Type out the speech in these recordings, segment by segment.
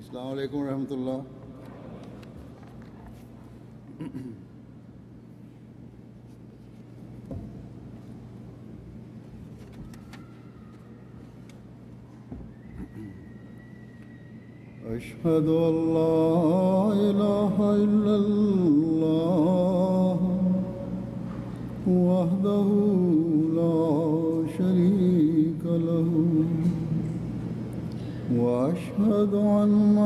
Assalamu alaikum wa rahmatullah. أشهد أن لا إله إلا الله وحده لا شريك له وأشهد أن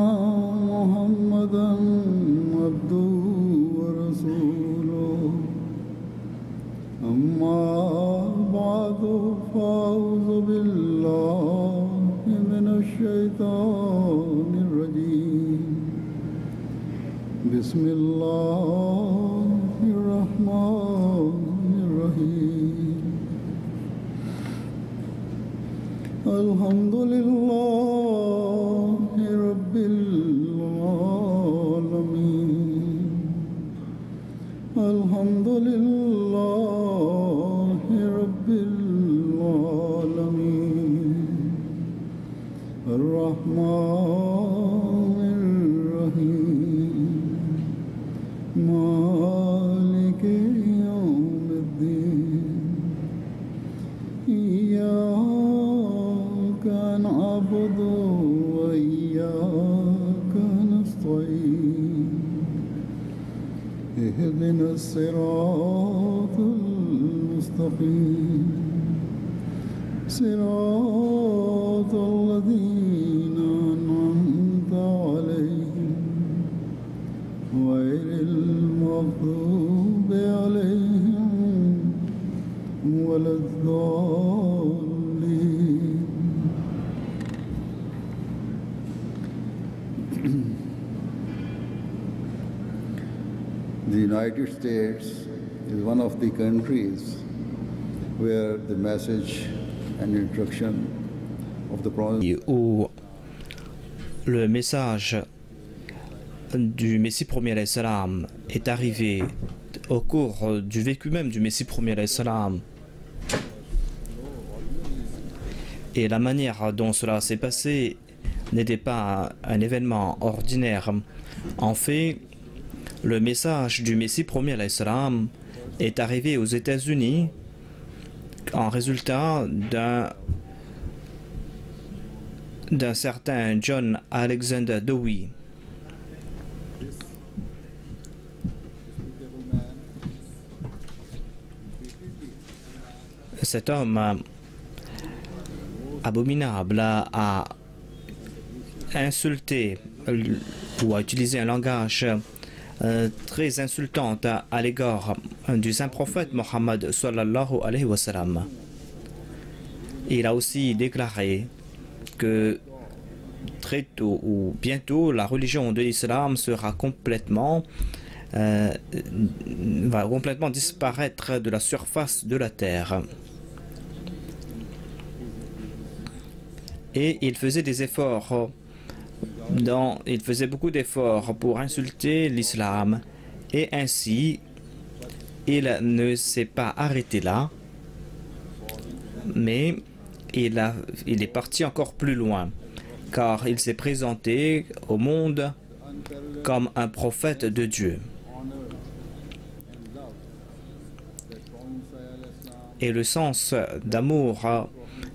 محمدا عبده ورسوله أما بعد فأعوذ بالله من الشيطان الرجيم بسم الله الرحمن الرحيم الحمد لله رب العالمين الحمد لله رب العالمين الرحمن الرحيم مالك يوم الدين إياك نعبد وإياك نستعين اهدنا الصراط المستقيم صراط الذين أنعمت عليهم غير المغضوب عليهم ولا الضالين. The United States is one of the countries where the message and instruction of the Prophet où le message du Messie premier alayhi salam est arrivé au cours du vécu même du Messie premier alayhi salam, et la manière dont cela s'est passé n'était pas un événement ordinaire. En fait, le message du Messie premier alayhi salam est arrivé aux États-Unis en résultat d'un certain John Alexander Dowie. Cet homme abominable a insulté ou a utilisé un langage très insultant à l'égard du saint prophète Mohammed sallallahu alayhi wa sallam. Il a aussi déclaré que très tôt ou bientôt la religion de l'islam sera va complètement disparaître de la surface de la terre. Et il faisait des efforts, il faisait beaucoup d'efforts pour insulter l'islam, et ainsi il ne s'est pas arrêté là, mais il est parti encore plus loin, car il s'est présenté au monde comme un prophète de Dieu. Et le sens d'amour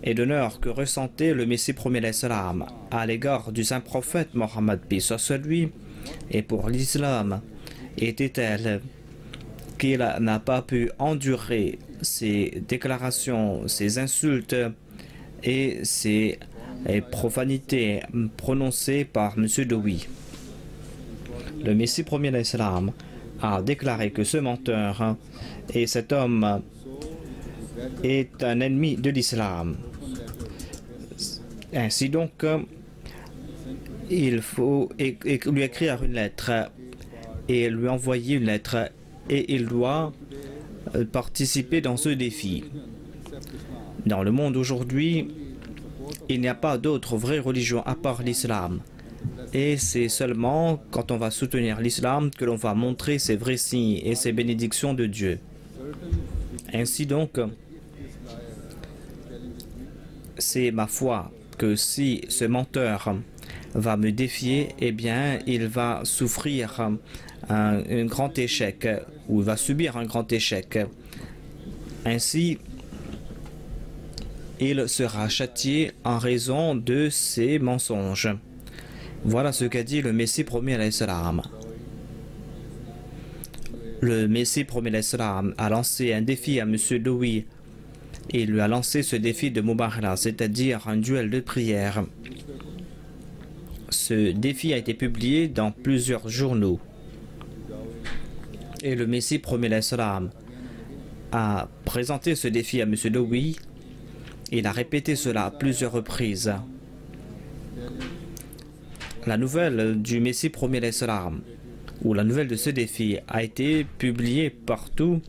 et d'honneur que ressentait le Messie premier alayhi salam à l'égard du saint prophète Mohammed paix soit sur lui et pour l'islam était tel qu'il n'a pas pu endurer ces déclarations, ces insultes et ces profanités prononcées par M. Dowie. Le Messie premier alayhi salam a déclaré que ce menteur et cet homme est un ennemi de l'islam. Ainsi donc, il faut lui écrire une lettre et lui envoyer une lettre, et il doit participer dans ce défi. Dans le monde aujourd'hui, il n'y a pas d'autre vraie religion à part l'islam. Et c'est seulement quand on va soutenir l'islam que l'on va montrer ses vrais signes et ses bénédictions de Dieu. Ainsi donc, c'est ma foi que si ce menteur va me défier, eh bien, il va souffrir un grand échec, ou il va subir un grand échec. Ainsi, il sera châtié en raison de ses mensonges. Voilà ce qu'a dit le Messie promis alayhi salam. Le Messie promis alayhi salam a lancé un défi à M. Doui. Il lui a lancé ce défi de Mubahala, c'est-à-dire un duel de prière. Ce défi a été publié dans plusieurs journaux. Et le Messie promis alayhi salam a présenté ce défi à M. Doui. Il a répété cela à plusieurs reprises. La nouvelle du Messie promis alayhi salam, ou la nouvelle de ce défi, a été publiée partout,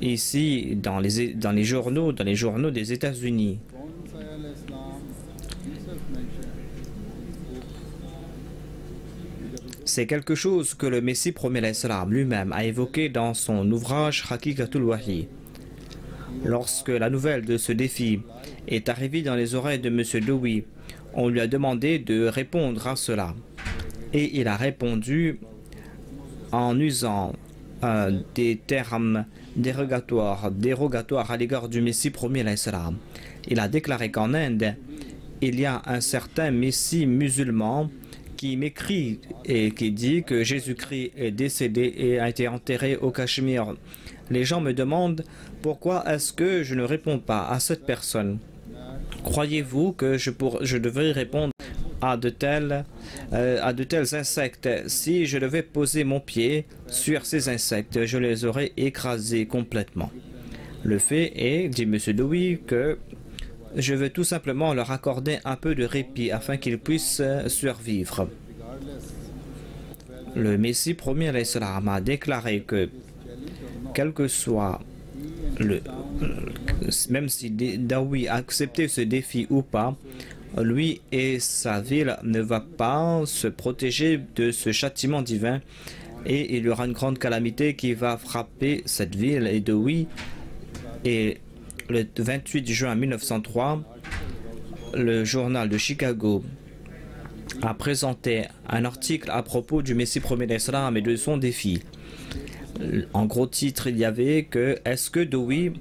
ici dans les journaux des États-Unis. C'est quelque chose que le Messie promis alayhi salam lui-même a évoqué dans son ouvrage Haqiqatul Wahi. Lorsque la nouvelle de ce défi est arrivée dans les oreilles de M. Doui, on lui a demandé de répondre à cela. Et il a répondu en usant des termes dérogatoires à l'égard du Messie promis alayhi salam. Il a déclaré qu'en Inde, il y a un certain Messie musulman qui m'écrit et qui dit que Jésus-Christ est décédé et a été enterré au Cachemire. Les gens me demandent pourquoi est-ce que je ne réponds pas à cette personne. Croyez-vous que je devrais répondre à de tels insectes? Si je devais poser mon pied sur ces insectes, je les aurais écrasés complètement. Le fait est, dit M. Doui, que je veux tout simplement leur accorder un peu de répit afin qu'ils puissent survivre. Le Messie promis alayhi salam a déclaré que quel que soit même si Doui a accepté ce défi ou pas, lui et sa ville ne vont pas se protéger de ce châtiment divin et il y aura une grande calamité qui va frapper cette ville et Doui. Et le 28 juin 1903, le journal de Chicago a présenté un article à propos du Messie promis alayhi salam et de son défi. En gros titre, il y avait que est-ce que Doui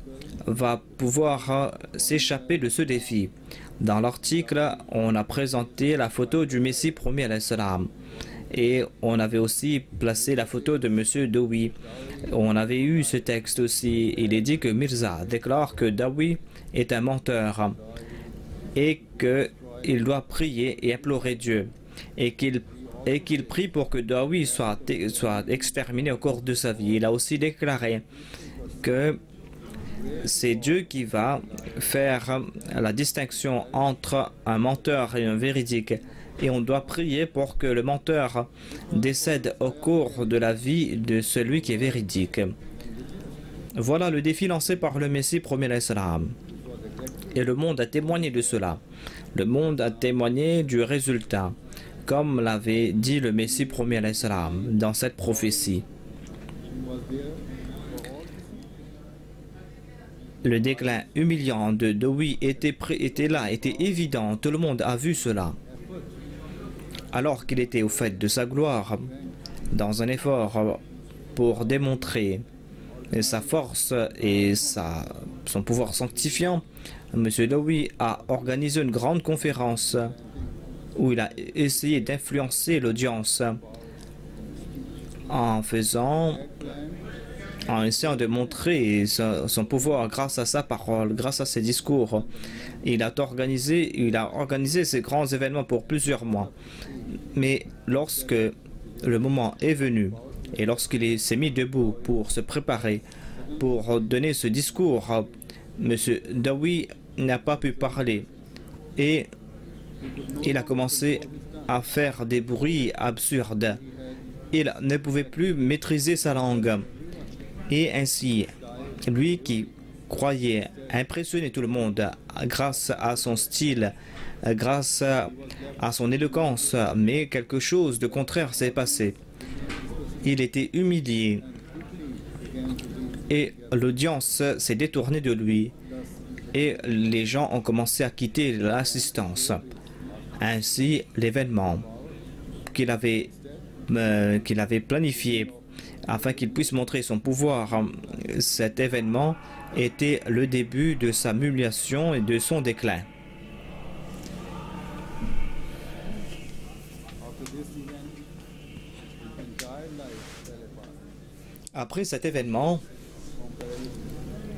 va pouvoir s'échapper de ce défi? Dans l'article, on a présenté la photo du Messie promis alayhi salam et on avait aussi placé la photo de M. Doui. On avait eu ce texte aussi. Il est dit que Mirza déclare que Doui est un menteur et qu'il doit prier et implorer Dieu et qu'il prie pour que Doui soit exterminé au cours de sa vie. Il a aussi déclaré que c'est Dieu qui va faire la distinction entre un menteur et un véridique. Et on doit prier pour que le menteur décède au cours de la vie de celui qui est véridique. Voilà le défi lancé par le Messie promis alayhi salam. Et le monde a témoigné de cela. Le monde a témoigné du résultat, comme l'avait dit le Messie promis alayhi salam dans cette prophétie. Le déclin humiliant de Doui était là, était évident, tout le monde a vu cela. Alors qu'il était au fait de sa gloire, dans un effort pour démontrer sa force et son pouvoir sanctifiant, M. Doui a organisé une grande conférence où il a essayé d'influencer l'audience en essayant de montrer son pouvoir grâce à sa parole, grâce à ses discours. Il a organisé ces grands événements pour plusieurs mois. Mais lorsque le moment est venu et lorsqu'il s'est mis debout pour se préparer, pour donner ce discours, M. Doui n'a pas pu parler et il a commencé à faire des bruits absurdes. Il ne pouvait plus maîtriser sa langue. Et ainsi, lui qui croyait impressionner tout le monde grâce à son style, grâce à son éloquence, mais quelque chose de contraire s'est passé. Il était humilié et l'audience s'est détournée de lui et les gens ont commencé à quitter l'assistance. Ainsi, l'événement qu'il avait planifié afin qu'il puisse montrer son pouvoir, cet événement était le début de sa humiliation et de son déclin. Après cet événement,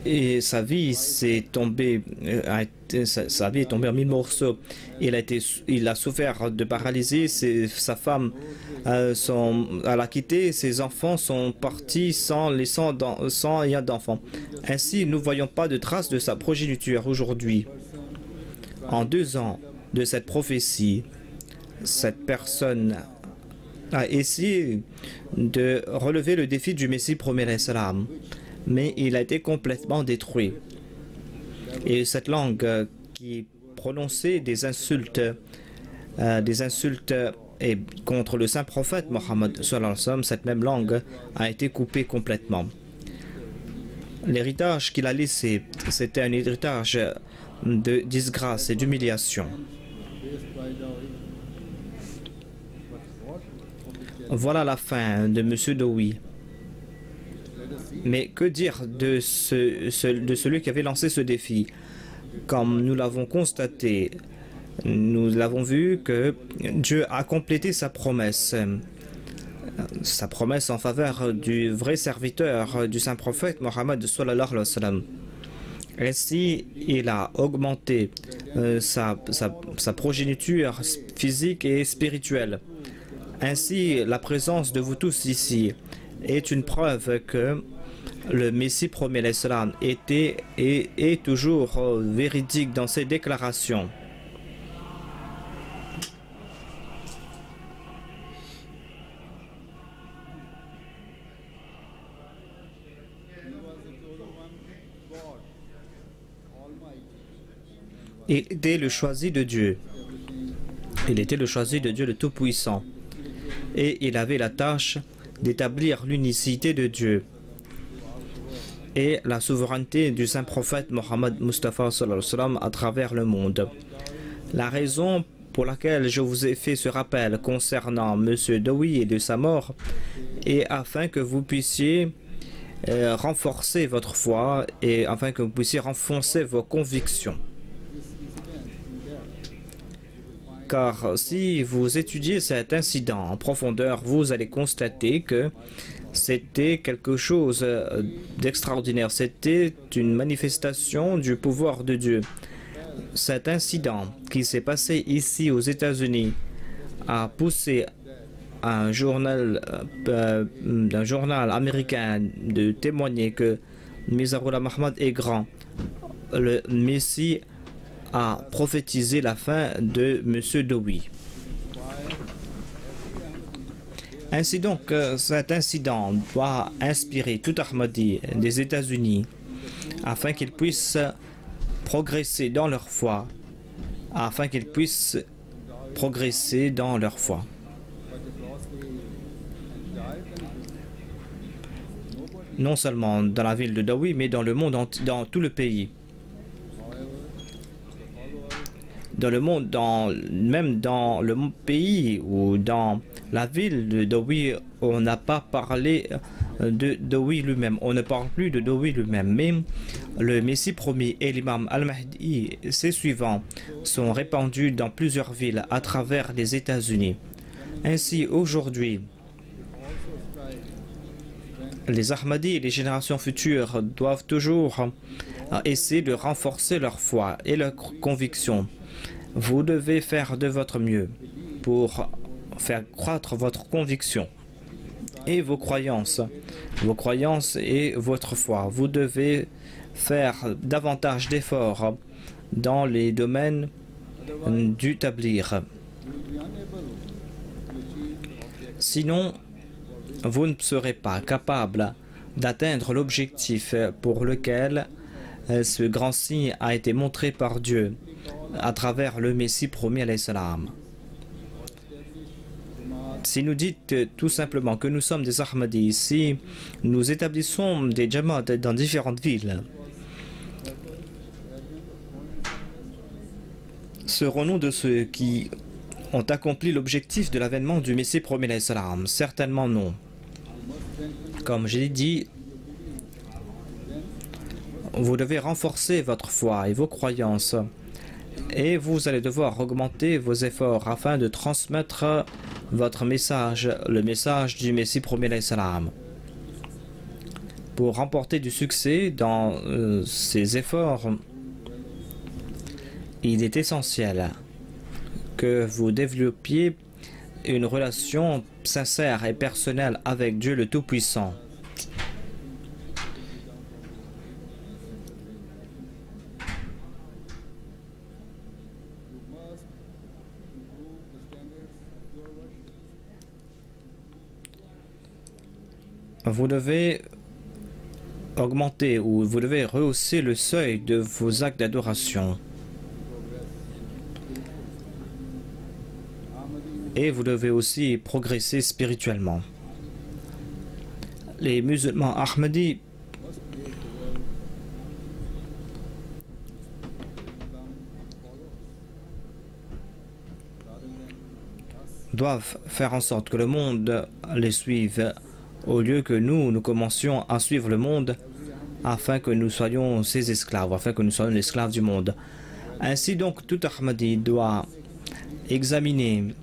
et sa vie est tombée en mille morceaux. Il a souffert de paralysie. Sa femme l'a quitté. Ses enfants sont partis sans ayant d'enfants. Ainsi, nous ne voyons pas de traces de sa progéniture aujourd'hui. En 2 ans de cette prophétie, cette personne a essayé de relever le défi du Messie premier alayhi salam, mais il a été complètement détruit. Et cette langue qui prononçait des insultes et contre le saint prophète Mohammed sallallahu alayhi wa sallam, cette même langue a été coupée complètement. L'héritage qu'il a laissé, c'était un héritage de disgrâce et d'humiliation. Voilà la fin de M. Dowi. Mais que dire de celui qui avait lancé ce défi? Comme nous l'avons constaté, nous l'avons vu que Dieu a complété sa promesse en faveur du vrai serviteur du saint prophète Mohammed sallallahu alayhi wa sallam. Ainsi, il a augmenté sa progéniture physique et spirituelle. Ainsi, la présence de vous tous ici est une preuve que le Messie premier alayhi salam était et est toujours véridique dans ses déclarations. Il était le choisi de Dieu. Il était le choisi de Dieu le Tout-Puissant. Et il avait la tâche d'établir l'unicité de Dieu et la souveraineté du saint prophète Mohammed Mustafa sallallahu alayhi wa sallam à travers le monde. La raison pour laquelle je vous ai fait ce rappel concernant M. Dowi et de sa mort est afin que vous puissiez renforcer votre foi et afin que vous puissiez renforcer vos convictions. Car si vous étudiez cet incident en profondeur, vous allez constater que c'était quelque chose d'extraordinaire. C'était une manifestation du pouvoir de Dieu. Cet incident qui s'est passé ici aux États-Unis a poussé un journal américain de témoigner que Mizarullah Muhammad est grand. Le Messie a prophétisé la fin de M. Dowi. Ainsi donc, cet incident doit inspirer tout Ahmadi des États-Unis afin qu'ils puissent progresser dans leur foi, Non seulement dans la ville de Dowi, mais dans le monde, dans tout le pays. Même dans le pays ou dans la ville de Dowi, on n'a pas parlé de Dowi lui-même. On ne parle plus de Dowi lui-même. Mais le Messie promis et l'imam Al-Mahdi, ses suivants, sont répandus dans plusieurs villes à travers les États-Unis. Ainsi, aujourd'hui, les Ahmadis et les générations futures doivent toujours essayer de renforcer leur foi et leur conviction. Vous devez faire de votre mieux pour faire croître votre conviction et vos croyances et votre foi. Vous devez faire davantage d'efforts dans les domaines du tablir. Sinon, vous ne serez pas capable d'atteindre l'objectif pour lequel ce grand signe a été montré par Dieu à travers le Messie promis alayhi salam. Si nous dites tout simplement que nous sommes des Ahmadis, si nous établissons des Jamaat dans différentes villes, serons-nous de ceux qui ont accompli l'objectif de l'avènement du Messie premier alayhi salam? Certainement non. Comme je l'ai dit, vous devez renforcer votre foi et vos croyances et vous allez devoir augmenter vos efforts afin de transmettre votre message, le message du Messie premier alayhi salam. Pour remporter du succès dans ces efforts, il est essentiel que vous développiez une relation sincère et personnelle avec Dieu le Tout-Puissant. Vous devez augmenter ou vous devez rehausser le seuil de vos actes d'adoration. Et vous devez aussi progresser spirituellement. Les musulmans Ahmadis doivent faire en sorte que le monde les suive au lieu que nous commencions à suivre le monde afin que nous soyons ses esclaves, afin que nous soyons les esclaves du monde. Ainsi donc, tout Ahmadi doit examiner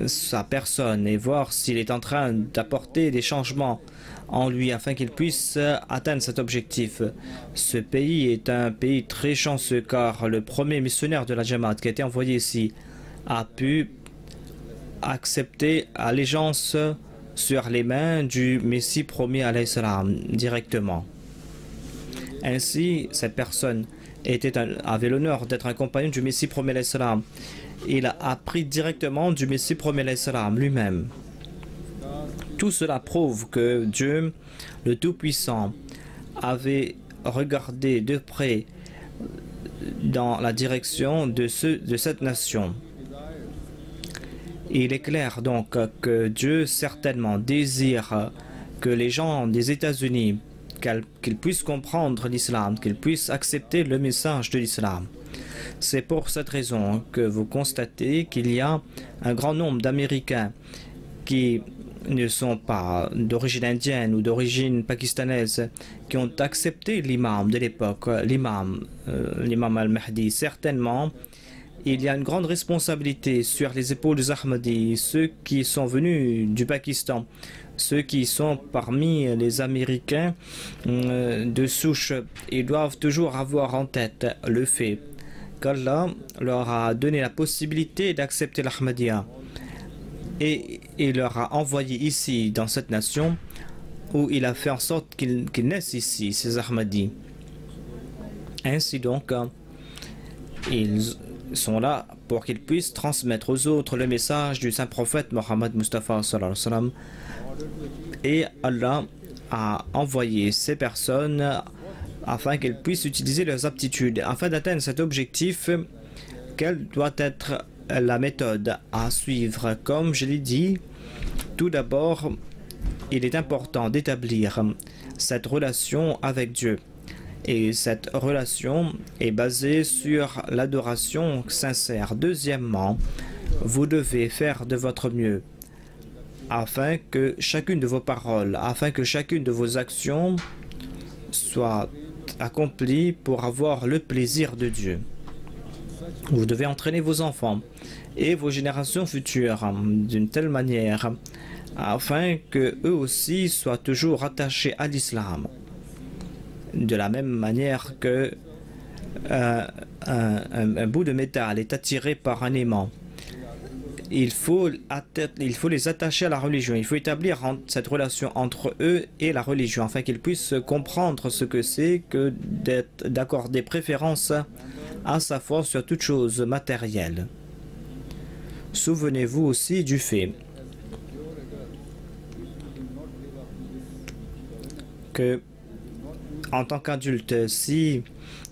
sa personne et voir s'il est en train d'apporter des changements en lui afin qu'il puisse atteindre cet objectif. Ce pays est un pays très chanceux car le premier missionnaire de la Jamaat qui a été envoyé ici a pu accepter allégeance sur les mains du Messie premier alayhi salam directement. Ainsi, cette personne avait l'honneur d'être un compagnon du Messie premier alayhi salam. Il a appris directement du Messie premier alayhi salam lui-même. Tout cela prouve que Dieu, le Tout-Puissant, avait regardé de près dans la direction de cette nation. Il est clair donc que Dieu certainement désire que les gens des États-Unis, qu'ils puissent comprendre l'islam, qu'ils puissent accepter le message de l'islam. C'est pour cette raison que vous constatez qu'il y a un grand nombre d'Américains qui ne sont pas d'origine indienne ou d'origine pakistanaise, qui ont accepté l'imam de l'époque, l'imam al-Mahdi. Certainement, il y a une grande responsabilité sur les épaules des Ahmadis, ceux qui sont venus du Pakistan, ceux qui sont parmi les Américains de souche. Ils doivent toujours avoir en tête le fait qu'Allah leur a donné la possibilité d'accepter l'Ahmadiyya et il leur a envoyé ici dans cette nation où il a fait en sorte qu'ils naissent ici, ces Ahmadis. Ainsi donc, ils sont là pour qu'ils puissent transmettre aux autres le message du saint prophète Mohammed Mustafa sallallahu alayhi wa sallam. Et Allah a envoyé ces personnes afin qu'elles puissent utiliser leurs aptitudes. Afin d'atteindre cet objectif, quelle doit être la méthode à suivre? Comme je l'ai dit, tout d'abord, il est important d'établir cette relation avec Dieu. Et cette relation est basée sur l'adoration sincère. Deuxièmement, vous devez faire de votre mieux afin que chacune de vos paroles, afin que chacune de vos actions soit accomplie pour avoir le plaisir de Dieu. Vous devez entraîner vos enfants et vos générations futures d'une telle manière afin que eux aussi soient toujours attachés à l'islam. De la même manière que un bout de métal est attiré par un aimant. Il faut les attacher à la religion. Il faut établir cette relation entre eux et la religion afin qu'ils puissent comprendre ce que c'est que d'accorder préférence à sa foi sur toute chose matérielle. Souvenez-vous aussi du fait que en tant qu'adulte, si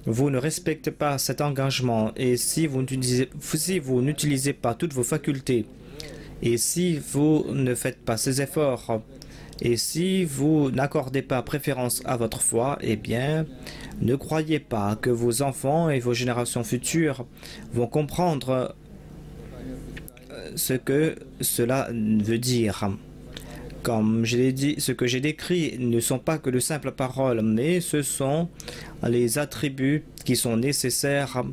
vous ne respectez pas cet engagement et si vous n'utilisez pas toutes vos facultés et si vous ne faites pas ces efforts et si vous n'accordez pas préférence à votre foi, eh bien, ne croyez pas que vos enfants et vos générations futures vont comprendre ce que cela veut dire. Comme je l'ai dit, ce que j'ai décrit ne sont pas que de simples paroles, mais ce sont les attributs qui sont nécessaires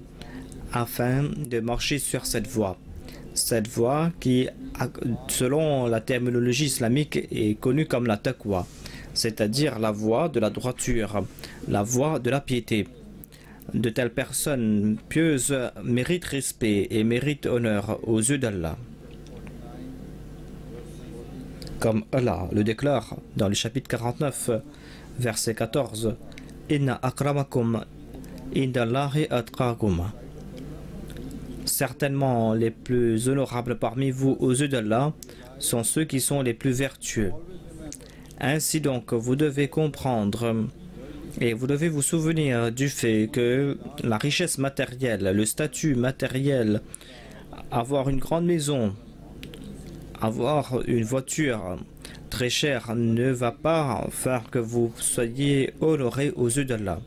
afin de marcher sur cette voie. Cette voie qui, selon la terminologie islamique, est connue comme la taqwa, c'est-à-dire la voie de la droiture, la voie de la piété. De telles personnes pieuses méritent respect et méritent honneur aux yeux d'Allah. Comme Allah le déclare dans le chapitre 49, verset 14, « Inna akramakum indallahi atqakum » Certainement, les plus honorables parmi vous aux yeux d'Allah sont ceux qui sont les plus vertueux. Ainsi donc, vous devez comprendre et vous devez vous souvenir du fait que la richesse matérielle, le statut matériel, avoir une grande maison, avoir une voiture très chère ne va pas faire que vous soyez honoré aux yeux d'Allah.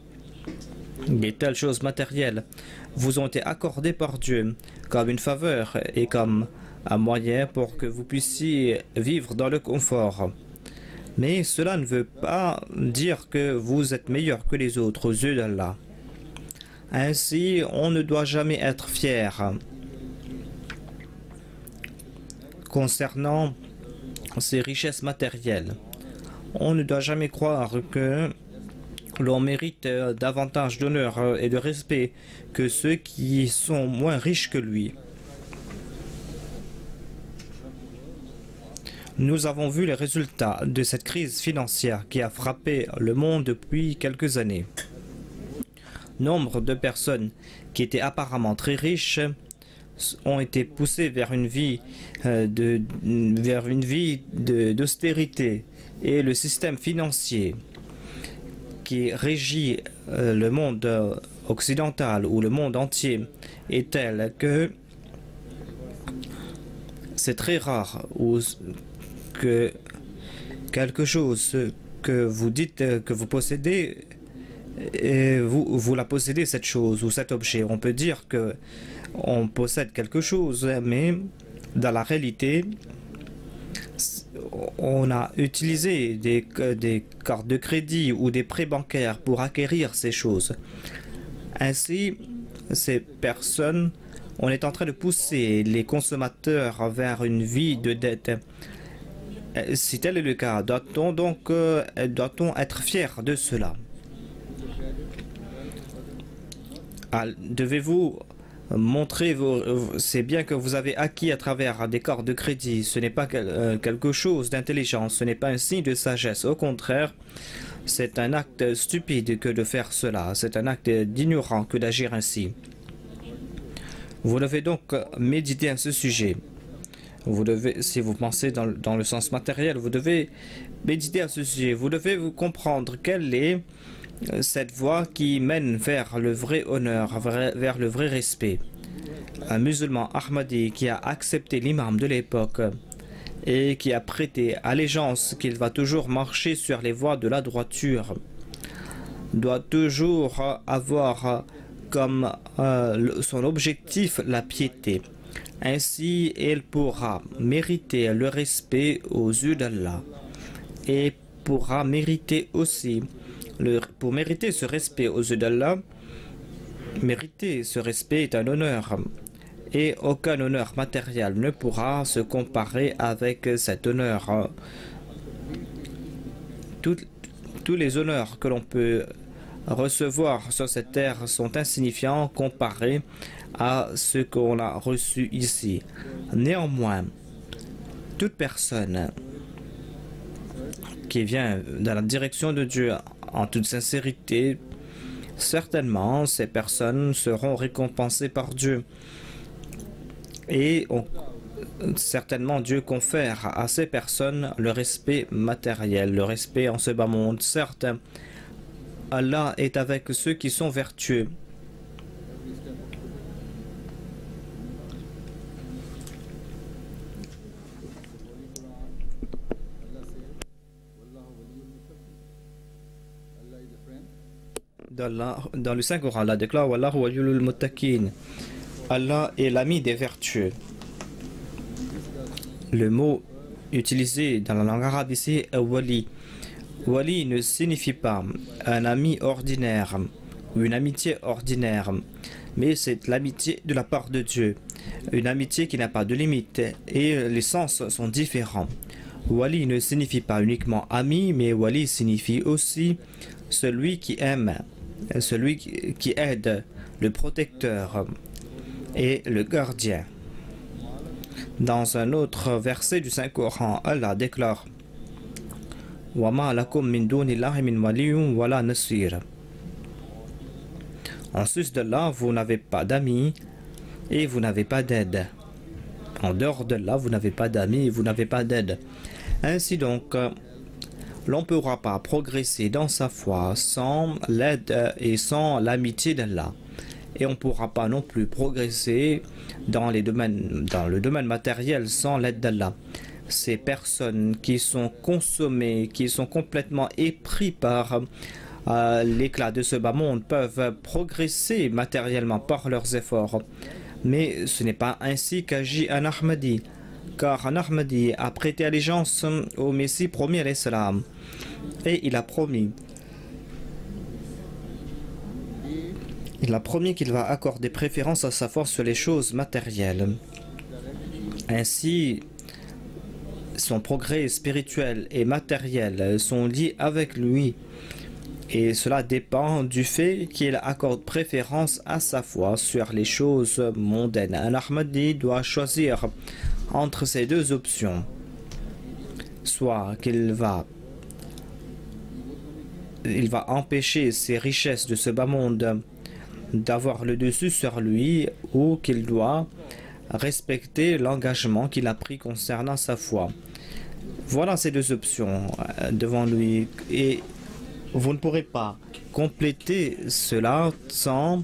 De telles choses matérielles vous ont été accordées par Dieu comme une faveur et comme un moyen pour que vous puissiez vivre dans le confort. Mais cela ne veut pas dire que vous êtes meilleur que les autres aux yeux d'Allah. Ainsi, on ne doit jamais être fier concernant ces richesses matérielles. On ne doit jamais croire que l'on mérite davantage d'honneur et de respect que ceux qui sont moins riches que lui. Nous avons vu les résultats de cette crise financière qui a frappé le monde depuis quelques années. Nombre de personnes qui étaient apparemment très riches ont été poussées vers une vie d'austérité, et le système financier qui régit le monde occidental ou le monde entier est tel que c'est très rare que quelque chose que vous dites que vous possédez, et vous la possédez, cette chose ou cet objet. On peut dire que on possède quelque chose, mais dans la réalité, on a utilisé des cartes de crédit ou des prêts bancaires pour acquérir ces choses. Ainsi, ces personnes, on est en train de pousser les consommateurs vers une vie de dette. Si tel est le cas, doit-on être fier de cela? Devez-vous montrer c'est bien que vous avez acquis à travers des cartes de crédit? Ce n'est pas quelque chose d'intelligence, ce n'est pas un signe de sagesse. Au contraire, c'est un acte stupide que de faire cela. C'est un acte d'ignorant que d'agir ainsi. Vous devez donc méditer à ce sujet. Vous devez, si vous pensez dans le sens matériel, vous devez méditer à ce sujet. Vous devez vous comprendre quelle est cette voie qui mène vers le vrai honneur, vers le vrai respect. Un musulman Ahmadi qui a accepté l'imam de l'époque et qui a prêté allégeance qu'il va toujours marcher sur les voies de la droiture doit toujours avoir comme son objectif la piété. Ainsi, il pourra mériter le respect aux yeux d'Allah et pourra mériter aussi, pour mériter ce respect aux yeux d'Allah, mériter ce respect est un honneur et aucun honneur matériel ne pourra se comparer avec cet honneur. Tous les honneurs que l'on peut recevoir sur cette terre sont insignifiants comparés à ce qu'on a reçu ici. Néanmoins, toute personne qui vient dans la direction de Dieu en toute sincérité, certainement ces personnes seront récompensées par Dieu. Et certainement Dieu confère à ces personnes le respect matériel, le respect en ce bas monde. Certes, Allah est avec ceux qui sont vertueux. Dans le Saint-Coran, Allah déclare Wallahu waliyul muttaqin. Allah est l'ami des vertueux. Le mot utilisé dans la langue arabe ici est wali. Wali ne signifie pas un ami ordinaire ou une amitié ordinaire, mais c'est l'amitié de la part de Dieu, une amitié qui n'a pas de limite et les sens sont différents. Wali ne signifie pas uniquement ami, mais wali signifie aussi celui qui aime, celui qui aide, le protecteur et le gardien. Dans un autre verset du Saint-Coran, Allah déclare وَمَا لَكُمْ مِن دُونِ اللَّهِ مِن وَلِيٌّ وَلَا نَصِيرٌ. En sus d'Allah, vous n'avez pas d'amis et vous n'avez pas d'aide. En dehors d'Allah, vous n'avez pas d'amis et vous n'avez pas d'aide. Ainsi donc, l'on ne pourra pas progresser dans sa foi sans l'aide et sans l'amitié d'Allah. Et on ne pourra pas non plus progresser dans le domaine matériel sans l'aide d'Allah. Ces personnes qui sont consommées, qui sont complètement épris par l'éclat de ce bas monde peuvent progresser matériellement par leurs efforts. Mais ce n'est pas ainsi qu'agit un Ahmadi, car un Ahmadi a prêté allégeance au Messie promis alayhi salam et il a promis qu'il va accorder préférence à sa force sur les choses matérielles. Ainsi, son progrès spirituel et matériel sont liés avec lui. Et cela dépend du fait qu'il accorde préférence à sa foi sur les choses mondaines. Un Ahmadi doit choisir entre ces deux options. Soit qu'il va empêcher ces richesses de ce bas monde d'avoir le dessus sur lui, ou qu'il doit respecter l'engagement qu'il a pris concernant sa foi. Voilà ces deux options devant lui. Et vous ne pourrez pas compléter cela sans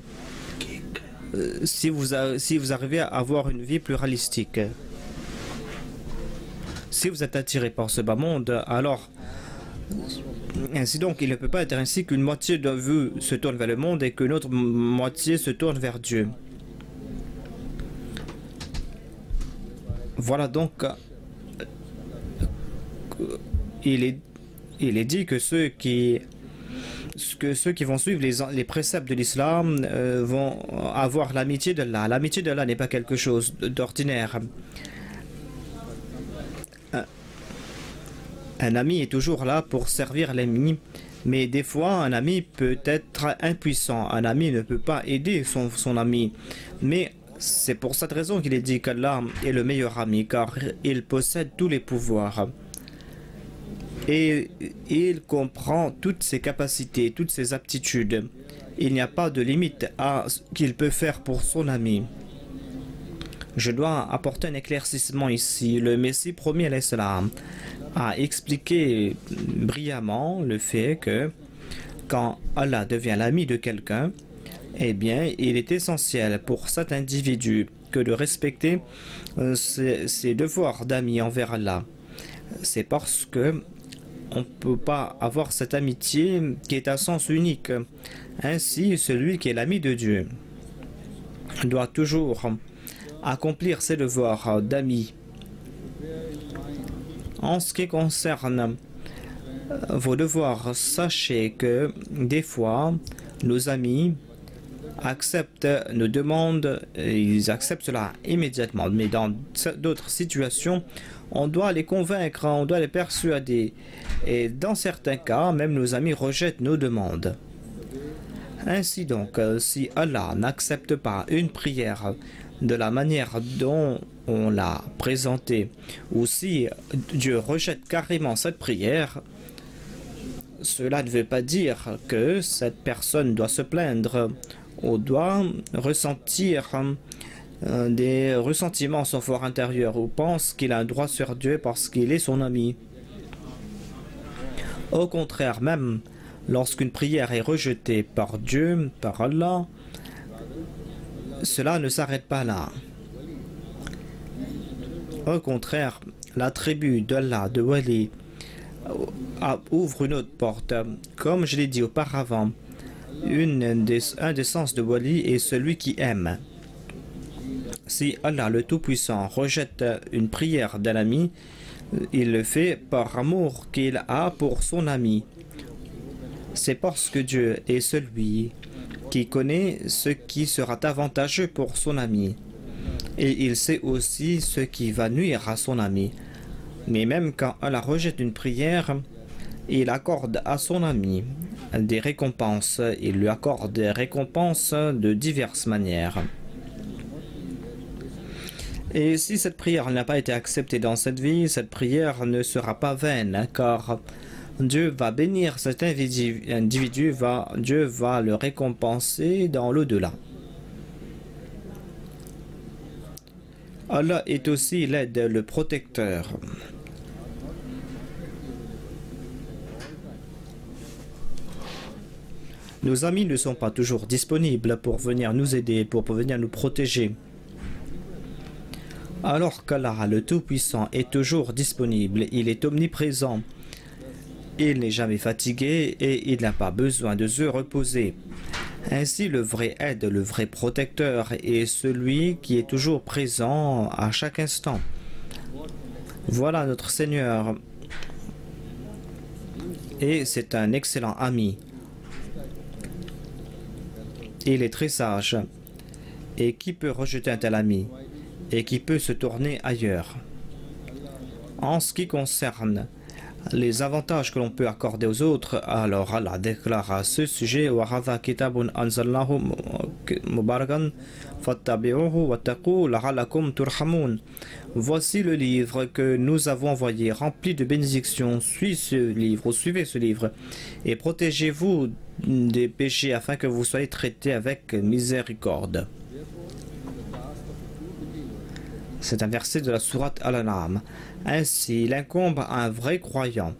si vous arrivez à avoir une vie pluralistique. Si vous êtes attiré par ce bas monde, alors ainsi donc il ne peut pas être ainsi qu'une moitié de vous se tourne vers le monde et qu'une autre moitié se tourne vers Dieu. Voilà donc il est dit que ceux qui vont suivre les préceptes de l'islam vont avoir l'amitié d'Allah. L'amitié d'Allah n'est pas quelque chose d'ordinaire. Un ami est toujours là pour servir l'ami, mais des fois un ami peut être impuissant. Un ami ne peut pas aider son ami. Mais c'est pour cette raison qu'il est dit qu'Allah est le meilleur ami, car il possède tous les pouvoirs. Et il comprend toutes ses capacités, toutes ses aptitudes. Il n'y a pas de limite à ce qu'il peut faire pour son ami. Je dois apporter un éclaircissement ici. Le Messie promis alayhi salam a expliqué brillamment le fait que quand Allah devient l'ami de quelqu'un, eh bien, il est essentiel pour cet individu que de respecter ses devoirs d'ami envers Allah. C'est parce que on ne peut pas avoir cette amitié qui est à sens unique. Ainsi, celui qui est l'ami de Dieu doit toujours accomplir ses devoirs d'ami. En ce qui concerne vos devoirs, sachez que des fois, nos amis acceptent nos demandes, ils acceptent cela immédiatement. Mais dans d'autres situations, on doit les convaincre, on doit les persuader. Et dans certains cas, même nos amis rejettent nos demandes. Ainsi donc, si Allah n'accepte pas une prière de la manière dont on l'a présentée, ou si Dieu rejette carrément cette prière, cela ne veut pas dire que cette personne doit se plaindre ou doit ressentir des ressentiments en son fort intérieur ou pense qu'il a un droit sur Dieu parce qu'il est son ami. Au contraire, même lorsqu'une prière est rejetée par Dieu, par Allah, cela ne s'arrête pas là. Au contraire, l'attribut d'Allah, de Wali, ouvre une autre porte. Comme je l'ai dit auparavant, un des sens de Wali est celui qui aime. Si Allah le Tout-Puissant rejette une prière d'un ami, il le fait par amour qu'il a pour son ami. C'est parce que Dieu est celui qui connaît ce qui sera avantageux pour son ami. Et il sait aussi ce qui va nuire à son ami. Mais même quand Allah rejette une prière, il accorde à son ami des récompenses. Il lui accorde des récompenses de diverses manières. Et si cette prière n'a pas été acceptée dans cette vie, cette prière ne sera pas vaine, car Dieu va bénir cet individu, Dieu va le récompenser dans l'au-delà. Allah est aussi l'aide, le protecteur. Nos amis ne sont pas toujours disponibles pour venir nous aider, pour venir nous protéger. Alors qu'Allah, le Tout-Puissant, est toujours disponible, il est omniprésent, il n'est jamais fatigué et il n'a pas besoin de se reposer. Ainsi, le vrai aide, le vrai protecteur est celui qui est toujours présent à chaque instant. Voilà notre Seigneur. Et c'est un excellent ami. Il est très sage. Et qui peut rejeter un tel ami? Et qui peut se tourner ailleurs? En ce qui concerne les avantages que l'on peut accorder aux autres, alors Allah déclare à ce sujet: voici le livre que nous avons envoyé, rempli de bénédictions. Suivez ce livre, et protégez-vous des péchés afin que vous soyez traités avec miséricorde. C'est un verset de la sourate Al-An'am. Ainsi, il incombe à un vrai croyant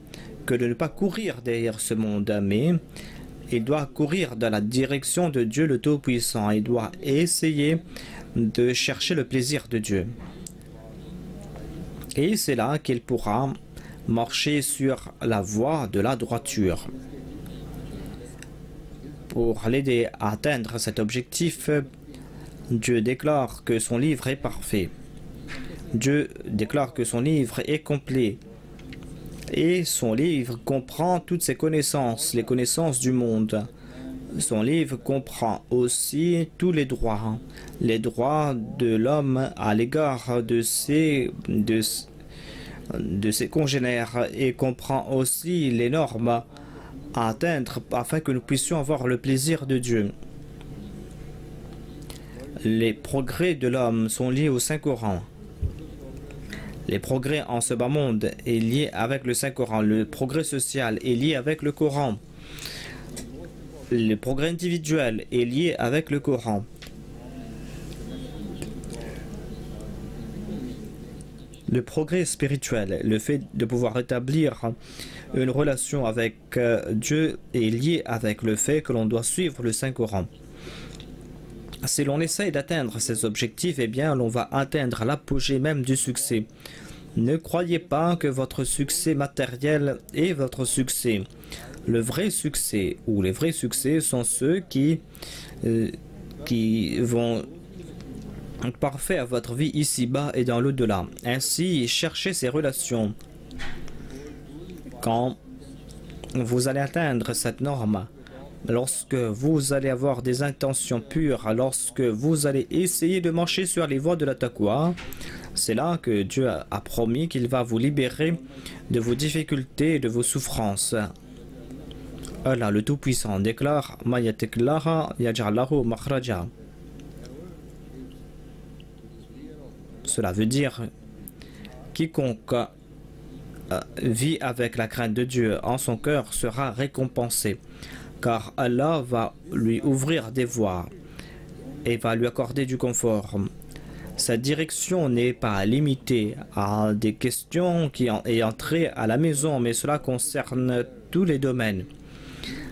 que de ne pas courir derrière ce monde, mais il doit courir dans la direction de Dieu le Tout-Puissant. Il doit essayer de chercher le plaisir de Dieu. Et c'est là qu'il pourra marcher sur la voie de la droiture. Pour l'aider à atteindre cet objectif, Dieu déclare que son livre est parfait. Dieu déclare que son livre est complet. Et son livre comprend toutes ses connaissances, les connaissances du monde. Son livre comprend aussi tous les droits de l'homme à l'égard de ses congénères, et comprend aussi les normes à atteindre afin que nous puissions avoir le plaisir de Dieu. Les progrès de l'homme sont liés au Saint-Coran. Les progrès en ce bas monde est lié avec le Saint-Coran. Le progrès social est lié avec le Coran. Le progrès individuel est lié avec le Coran. Le progrès spirituel, le fait de pouvoir établir une relation avec Dieu, est lié avec le fait que l'on doit suivre le Saint-Coran. Si l'on essaye d'atteindre ces objectifs, eh bien, l'on va atteindre l'apogée même du succès. Ne croyez pas que votre succès matériel est votre succès. Le vrai succès, ou les vrais succès, sont ceux qui vont être parfaits à votre vie ici-bas et dans l'au-delà. Ainsi, cherchez ces relations. Quand vous allez atteindre cette norme, lorsque vous allez avoir des intentions pures, lorsque vous allez essayer de marcher sur les voies de la taqwa, c'est là que Dieu a promis qu'il va vous libérer de vos difficultés et de vos souffrances. Allah le Tout-Puissant déclare: Ma yattaqillaha yaj'al lahu makhraja. Cela veut dire quiconque vit avec la crainte de Dieu en son cœur sera récompensé, car Allah va lui ouvrir des voies et va lui accorder du confort. Sa direction n'est pas limitée à des questions qui ayant trait à la maison, mais cela concerne tous les domaines.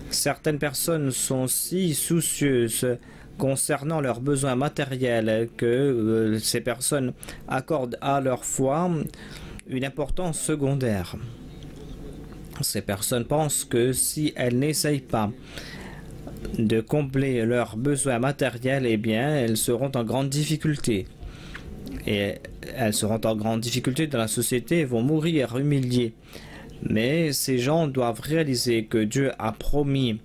Certaines personnes sont si soucieuses concernant leurs besoins matériels que ces personnes accordent à leur foi une importance secondaire. Ces personnes pensent que si elles n'essayent pas de combler leurs besoins matériels, eh bien, elles seront en grande difficulté. et elles seront en grande difficulté dans la société et vont mourir humiliées. Mais ces gens doivent réaliser que Dieu a promis.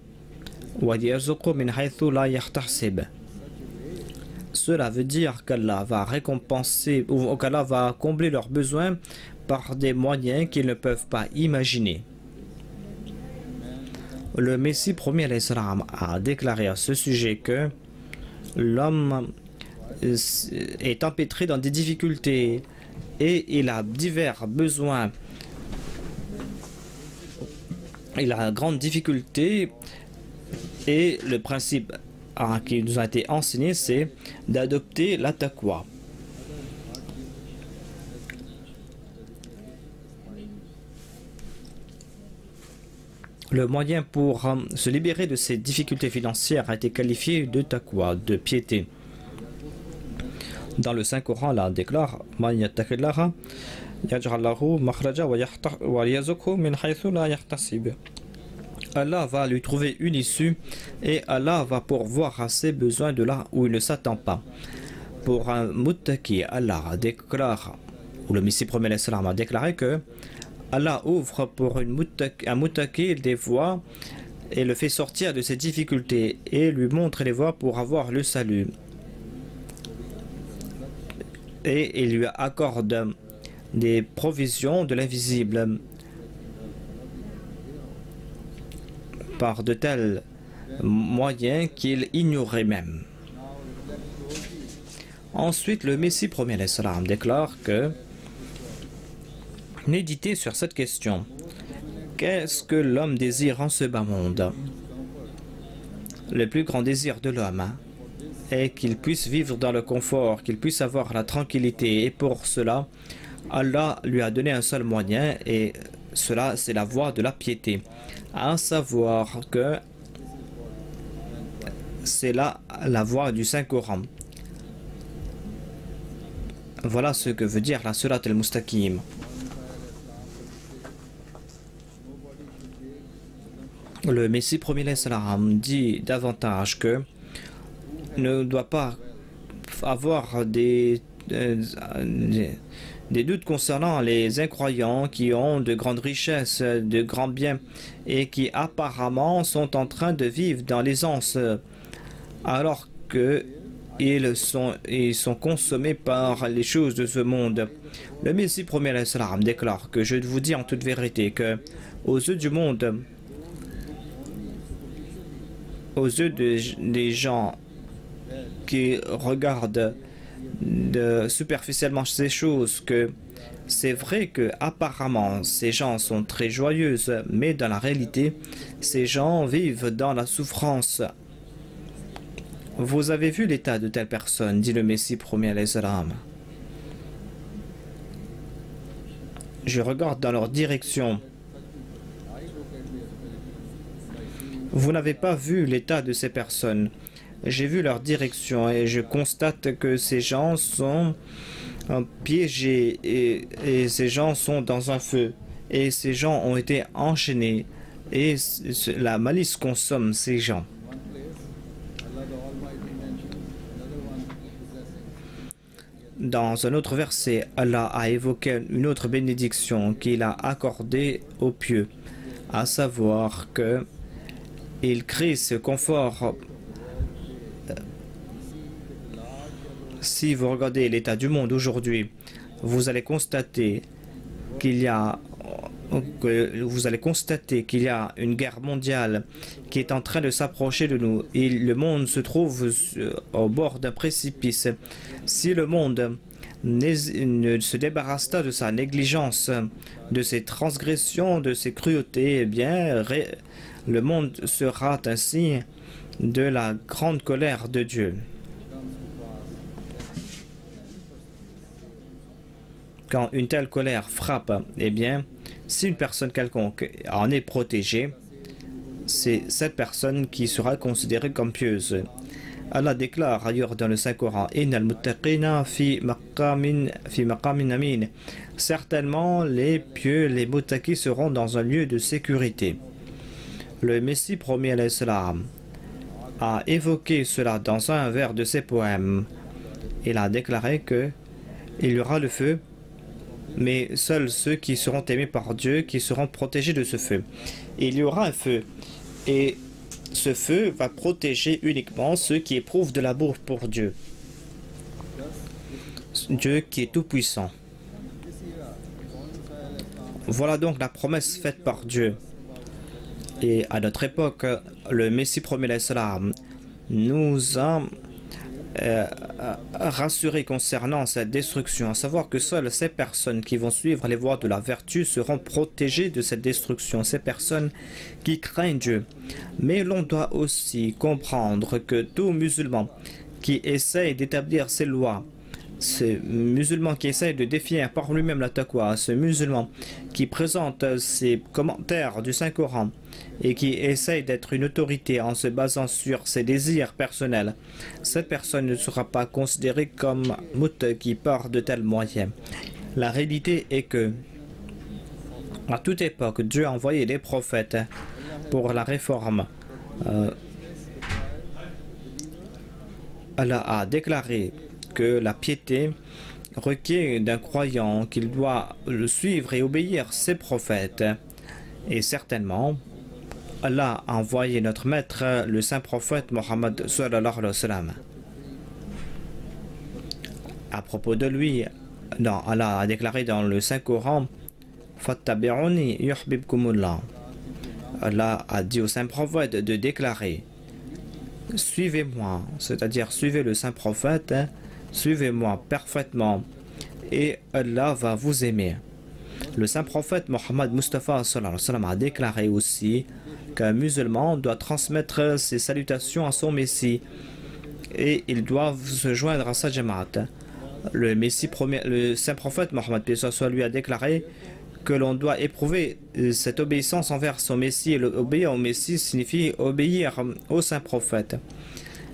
Cela veut dire qu'Allah va récompenser ou qu'Allah va combler leurs besoins par des moyens qu'ils ne peuvent pas imaginer. Le Messie premier alayhi salam a déclaré à ce sujet que l'homme est empêtré dans des difficultés et il a divers besoins. Il a grande difficulté et le principe qui nous a été enseigné, c'est d'adopter la taqwa. Le moyen pour se libérer de ces difficultés financières a été qualifié de taqwa, de piété. Dans le Saint-Coran, Allah déclare Man yattaqillaha yaj'al lahu makhraja wa yarzuqhu min haythu la yahtasib. Allah va lui trouver une issue et Allah va pourvoir à ses besoins de là où il ne s'attend pas. Pour un muttaqi, Allah déclare, ou le Messie premier a déclaré que Allah ouvre pour un muttaqi des voies et le fait sortir de ses difficultés et lui montre les voies pour avoir le salut. Et il lui accorde des provisions de l'invisible par de tels moyens qu'il ignorait même. Ensuite, le Messie premier déclare que méditez sur cette question. Qu'est-ce que l'homme désire en ce bas monde? Le plus grand désir de l'homme est qu'il puisse vivre dans le confort, qu'il puisse avoir la tranquillité. Et pour cela, Allah lui a donné un seul moyen et cela, c'est la voie de la piété. À savoir que c'est là la voie du Saint-Coran. Voilà ce que veut dire la Surat al-Mustaqim. Le Messie premier salam dit davantage que ne doit pas avoir des doutes concernant les incroyants qui ont de grandes richesses, de grands biens et qui apparemment sont en train de vivre dans l'aisance alors que ils sont consommés par les choses de ce monde. Le Messie premier salam déclare que je vous dis en toute vérité que aux yeux du monde, aux yeux des gens qui regardent superficiellement ces choses, que c'est vrai que apparemment ces gens sont très joyeux, mais dans la réalité, ces gens vivent dans la souffrance. Vous avez vu l'état de telle personne, dit le Messie premier alayhi salam. Je regarde dans leur direction. Vous n'avez pas vu l'état de ces personnes. J'ai vu leur direction et je constate que ces gens sont piégés et ces gens sont dans un feu. Et ces gens ont été enchaînés et la malice consomme ces gens. Dans un autre verset, Allah a évoqué une autre bénédiction qu'il a accordée aux pieux, à savoir que il crée ce confort. Si vous regardez l'état du monde aujourd'hui, vous allez constater qu'il y a une guerre mondiale qui est en train de s'approcher de nous et le monde se trouve au bord d'un précipice. Si le monde ne se débarrasse pas de sa négligence, de ses transgressions, de ses cruautés, eh bien, le monde sera ainsi de la grande colère de Dieu. Quand une telle colère frappe, eh bien, si une personne quelconque en est protégée, c'est cette personne qui sera considérée comme pieuse. Allah déclare ailleurs dans le Saint-Coran « Innal muttaqina fi maqamin amin » Certainement, les pieux, les muttaqis seront dans un lieu de sécurité. Le Messie premier alayhi salam a évoqué cela dans un vers de ses poèmes. Il a déclaré que Il y aura le feu, mais seuls ceux qui seront aimés par Dieu, qui seront protégés de ce feu. Il y aura un feu, et ce feu va protéger uniquement ceux qui éprouvent de l'amour pour Dieu. Dieu qui est tout-puissant. Voilà donc la promesse faite par Dieu. Et à notre époque, le Messie premier salam nous a rassurés concernant cette destruction, à savoir que seules ces personnes qui vont suivre les voies de la vertu seront protégées de cette destruction, ces personnes qui craignent Dieu. Mais l'on doit aussi comprendre que tout musulman qui essaye d'établir ses lois, ce musulman qui essaye de définir par lui-même la taqwa, ce musulman qui présente ses commentaires du Saint-Coran et qui essaye d'être une autorité en se basant sur ses désirs personnels, cette personne ne sera pas considérée comme muttaqi par de tels moyens. La réalité est que, à toute époque, Dieu a envoyé des prophètes pour la réforme. Allah a déclaré que la piété requiert d'un croyant qu'il doit le suivre et obéir ses prophètes. Et certainement, Allah a envoyé notre maître, le saint prophète Mohammed sallallahu alayhi wa sallam. À propos de lui, Allah a déclaré dans le Saint-Coran, Fattabi'uni yuhbibkumullah. Allah a dit au saint prophète de déclarer, suivez-moi, c'est-à-dire suivez le saint prophète, suivez-moi parfaitement et Allah va vous aimer. Le saint prophète Mohammed Mustafa sallallahu alayhi wa sallam a déclaré aussi qu'un musulman doit transmettre ses salutations à son Messie et il doit se joindre à sa Jamaat. Le saint prophète Mohammed lui a déclaré que l'on doit éprouver cette obéissance envers son Messie, et obéir au Messie signifie obéir au saint prophète.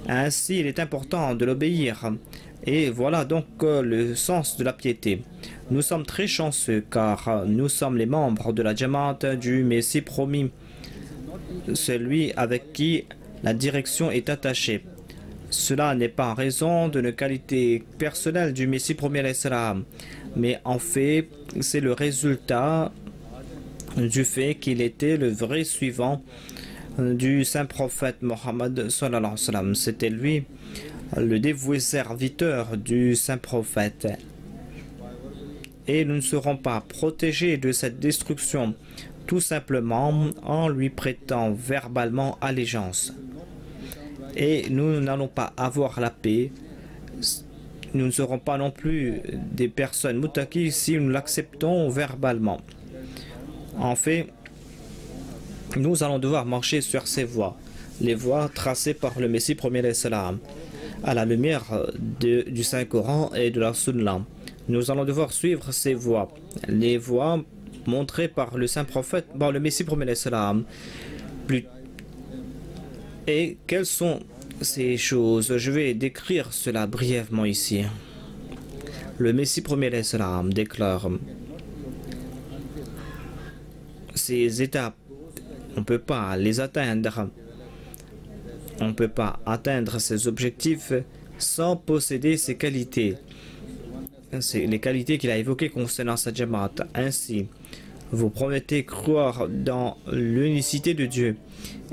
Ainsi, il est important de l'obéir. Et voilà donc le sens de la piété. Nous sommes très chanceux car nous sommes les membres de la Jamaat du Messie promis, celui avec qui la direction est attachée. Cela n'est pas en raison d'une qualité personnelle du Messie premier salam, mais en fait, c'est le résultat du fait qu'il était le vrai suivant du saint prophète Mohammed sallallahu alayhi wa sallam. C'était lui le dévoué serviteur du saint prophète. Et nous ne serons pas protégés de cette destruction tout simplement en lui prêtant verbalement allégeance. Et nous n'allons pas avoir la paix. Nous ne serons pas non plus des personnes muttaqi si nous l'acceptons verbalement. En fait, nous allons devoir marcher sur ces voies, les voies tracées par le Messie premier salam, à la lumière du Saint-Coran et de la Sunna. Nous allons devoir suivre ces voies, les voies montrées par le Saint-Prophète, par le Messie premier salam. Et quelles sont ces choses? Je vais décrire cela brièvement ici. Le Messie premier salam déclare ces étapes, on ne peut pas les atteindre. On ne peut pas atteindre ces objectifs sans posséder ces qualités. C'est les qualités qu'il a évoquées concernant sa Jamaat. Ainsi, vous promettez croire dans l'unicité de Dieu.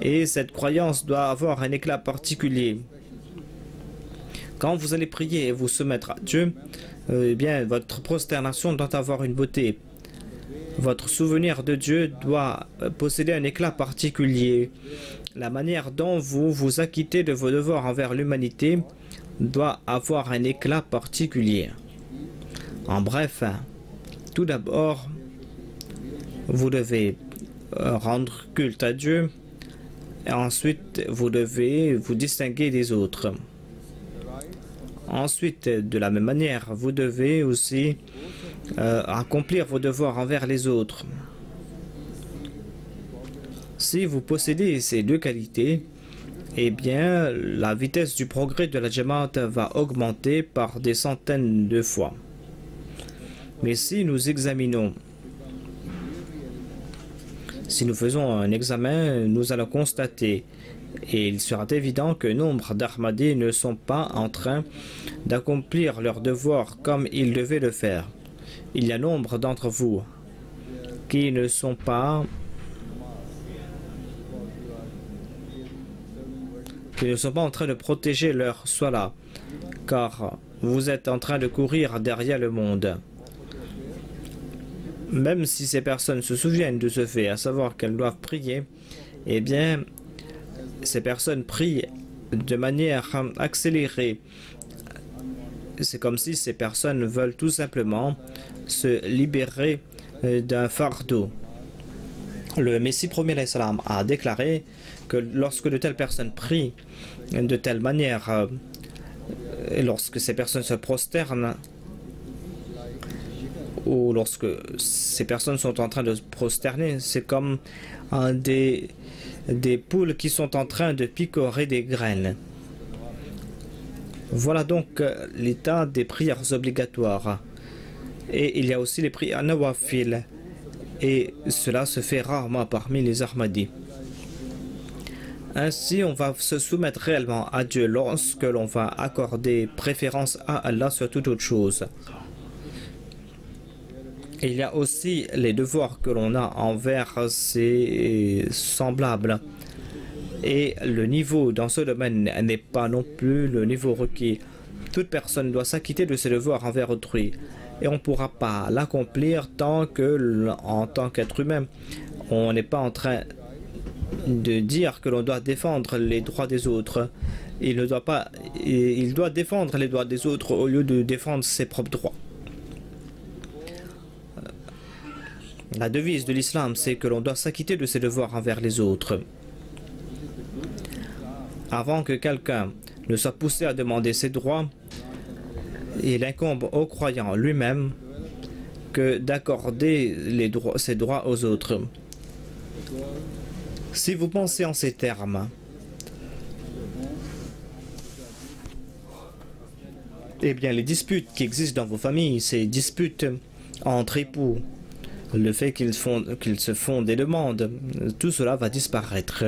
Et cette croyance doit avoir un éclat particulier. Quand vous allez prier et vous soumettre à Dieu, eh bien, votre prosternation doit avoir une beauté. Votre souvenir de Dieu doit posséder un éclat particulier. La manière dont vous vous acquittez de vos devoirs envers l'humanité doit avoir un éclat particulier. En bref, tout d'abord, vous devez rendre culte à Dieu et ensuite vous devez vous distinguer des autres. Ensuite, de la même manière, vous devez aussi accomplir vos devoirs envers les autres. Si vous possédez ces deux qualités, eh bien, la vitesse du progrès de la Jamaat va augmenter par des centaines de fois. Mais si nous examinons, si nous faisons un examen, nous allons constater Et il sera évident que nombre d'Ahmadis ne sont pas en train d'accomplir leur devoir comme ils devaient le faire. Il y a nombre d'entre vous qui ne sont pas en train de protéger leur salat, car vous êtes en train de courir derrière le monde. Même si ces personnes se souviennent de ce fait, à savoir qu'elles doivent prier, eh bien, ces personnes prient de manière accélérée. C'est comme si ces personnes veulent tout simplement se libérer d'un fardeau. Le Messie premier a déclaré que lorsque de telles personnes prient de telle manière, et lorsque ces personnes se prosternent, ou lorsque ces personnes sont en train de se prosterner, c'est comme des poules qui sont en train de picorer des graines. Voilà donc l'état des prières obligatoires. Et il y a aussi les prières nawafil. Et cela se fait rarement parmi les Ahmadis. Ainsi, on va se soumettre réellement à Dieu lorsque l'on va accorder préférence à Allah sur toute autre chose. Il y a aussi les devoirs que l'on a envers ses semblables. Et le niveau dans ce domaine n'est pas non plus le niveau requis. Toute personne doit s'acquitter de ses devoirs envers autrui. Et on ne pourra pas l'accomplir tant que, en tant qu'être humain, on n'est pas en train de dire que l'on doit défendre les droits des autres. Il doit défendre les droits des autres au lieu de défendre ses propres droits. La devise de l'islam, c'est que l'on doit s'acquitter de ses devoirs envers les autres. Avant que quelqu'un ne soit poussé à demander ses droits, il incombe au croyant lui-même que d'accorder ses droits aux autres. Si vous pensez en ces termes, eh bien les disputes qui existent dans vos familles, ces disputes entre époux, le fait qu'ils se font des demandes, tout cela va disparaître.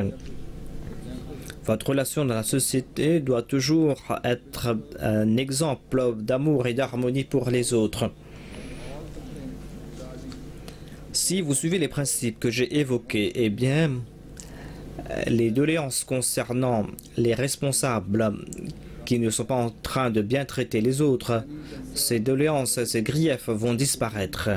Votre relation dans la société doit toujours être un exemple d'amour et d'harmonie pour les autres. Si vous suivez les principes que j'ai évoqués, eh bien, les doléances concernant les responsables qui ne sont pas en train de bien traiter les autres, ces doléances, ces griefs vont disparaître.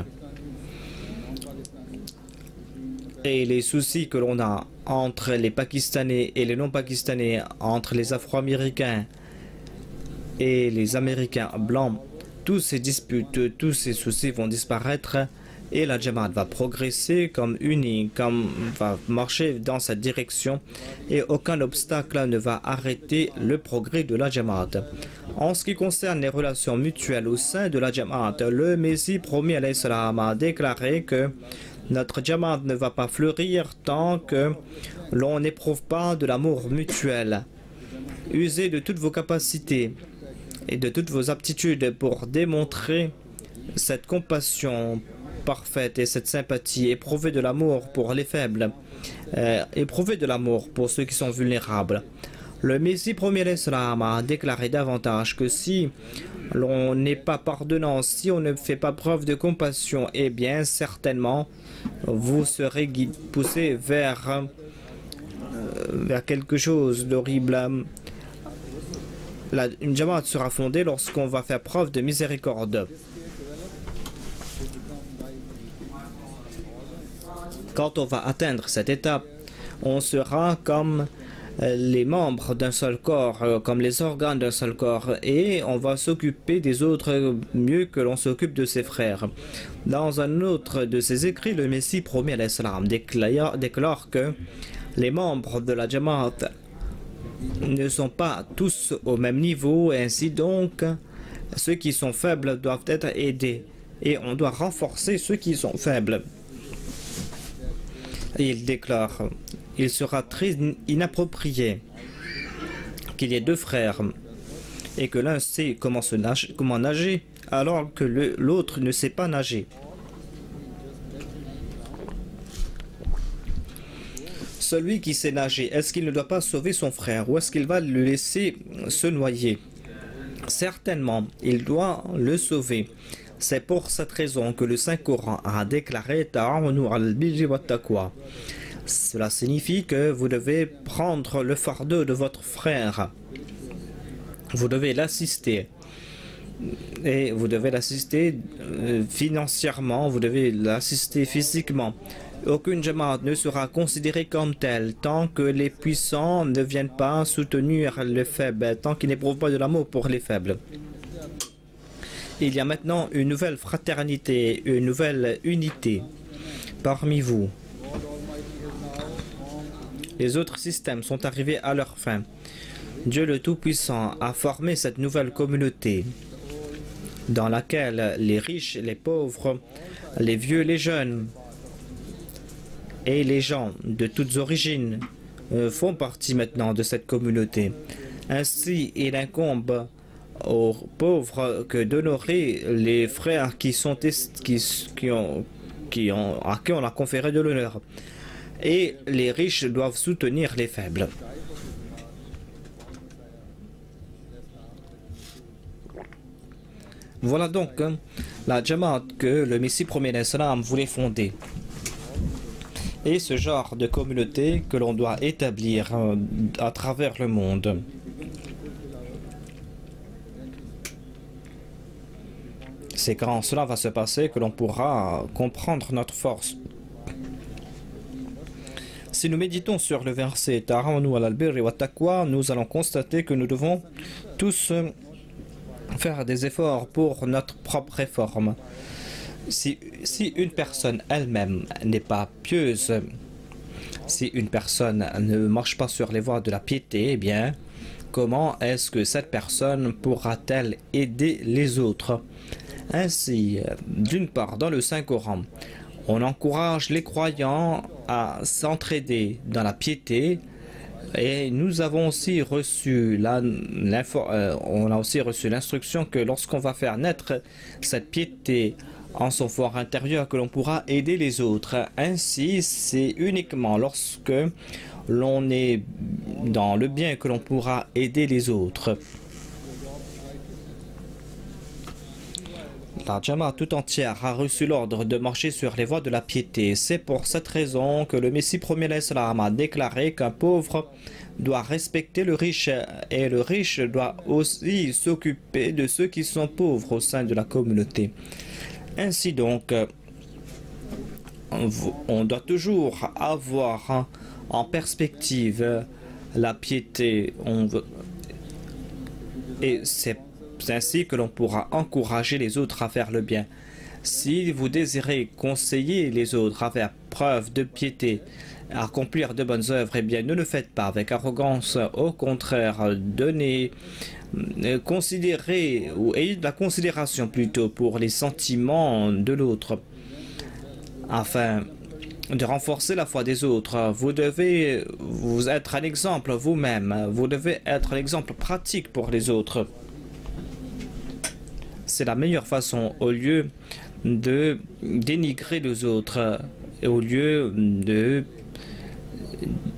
Et les soucis que l'on a entre les Pakistanais et les non-Pakistanais, entre les Afro-Américains et les Américains blancs, tous ces disputes, tous ces soucis vont disparaître et la Jamaat va progresser comme unie, va marcher dans cette direction et aucun obstacle ne va arrêter le progrès de la Jamaat. En ce qui concerne les relations mutuelles au sein de la Jamaat, le Messie promis alayhi salam a déclaré que notre Jamaat ne va pas fleurir tant que l'on n'éprouve pas de l'amour mutuel. Usez de toutes vos capacités et de toutes vos aptitudes pour démontrer cette compassion parfaite et cette sympathie. Éprouvez de l'amour pour les faibles. Éprouvez de l'amour pour ceux qui sont vulnérables. Le Messie premier l'Islam a déclaré davantage que si l'on n'est pas pardonnant, si on ne fait pas preuve de compassion, eh bien certainement vous serez poussé vers quelque chose d'horrible. Une Jamaat sera fondée lorsqu'on va faire preuve de miséricorde. Quand on va atteindre cette étape, on sera comme les membres d'un seul corps, comme les organes d'un seul corps, et on va s'occuper des autres mieux que l'on s'occupe de ses frères. Dans un autre de ses écrits, le Messie promis alayhi salam déclare que les membres de la Jamaat ne sont pas tous au même niveau, et ainsi donc ceux qui sont faibles doivent être aidés, et on doit renforcer ceux qui sont faibles. Et il déclare: il sera très inapproprié qu'il y ait deux frères et que l'un sait comment nager alors que l'autre ne sait pas nager. celui qui sait nager, est-ce qu'il ne doit pas sauver son frère ou est-ce qu'il va le laisser se noyer? Certainement, il doit le sauver. C'est pour cette raison que le Saint-Coran a déclaré Ta'awanu 'alal birri wat taqwa. Cela signifie que vous devez prendre le fardeau de votre frère. Vous devez l'assister. Et vous devez l'assister financièrement, vous devez l'assister physiquement. Aucune jamaat ne sera considérée comme telle tant que les puissants ne viennent pas soutenir les faibles, tant qu'ils n'éprouvent pas de l'amour pour les faibles. Il y a maintenant une nouvelle fraternité, une nouvelle unité parmi vous. Les autres systèmes sont arrivés à leur fin. Dieu le Tout-Puissant a formé cette nouvelle communauté dans laquelle les riches, les pauvres, les vieux, les jeunes et les gens de toutes origines font partie maintenant de cette communauté. Ainsi, il incombe aux pauvres que d'honorer les frères à qui on a conféré de l'honneur. Et les riches doivent soutenir les faibles. Voilà donc la Jamaat que le Messie premier d'Islam voulait fonder. Et ce genre de communauté que l'on doit établir à travers le monde. C'est quand cela va se passer que l'on pourra comprendre notre force. Si nous méditons sur le verset Ta'awanu 'alal birri wat taqwa, nous allons constater que nous devons tous faire des efforts pour notre propre réforme. Si une personne elle-même n'est pas pieuse, si une personne ne marche pas sur les voies de la piété, eh bien, comment est-ce que cette personne pourra-t-elle aider les autres? Ainsi, d'une part, dans le Saint-Coran, on encourage les croyants à s'entraider dans la piété. Et nous avons aussi reçu l'instruction que lorsqu'on va faire naître cette piété en son fort intérieur, que l'on pourra aider les autres. Ainsi, c'est uniquement lorsque l'on est dans le bien que l'on pourra aider les autres. La Jamaat tout entière a reçu l'ordre de marcher sur les voies de la piété. C'est pour cette raison que le Messie premier d'Islam a déclaré qu'un pauvre doit respecter le riche et le riche doit aussi s'occuper de ceux qui sont pauvres au sein de la communauté. Ainsi donc, on doit toujours avoir en perspective la piété. Et c'est ainsi que l'on pourra encourager les autres à faire le bien. Si vous désirez conseiller les autres à faire preuve de piété, à accomplir de bonnes œuvres, eh bien ne le faites pas avec arrogance. Au contraire, considérez ou ayez de la considération plutôt pour les sentiments de l'autre, afin de renforcer la foi des autres. Vous devez vous être un exemple vous-même. Vous devez être un exemple pratique pour les autres. C'est la meilleure façon, au lieu de dénigrer les autres, au lieu de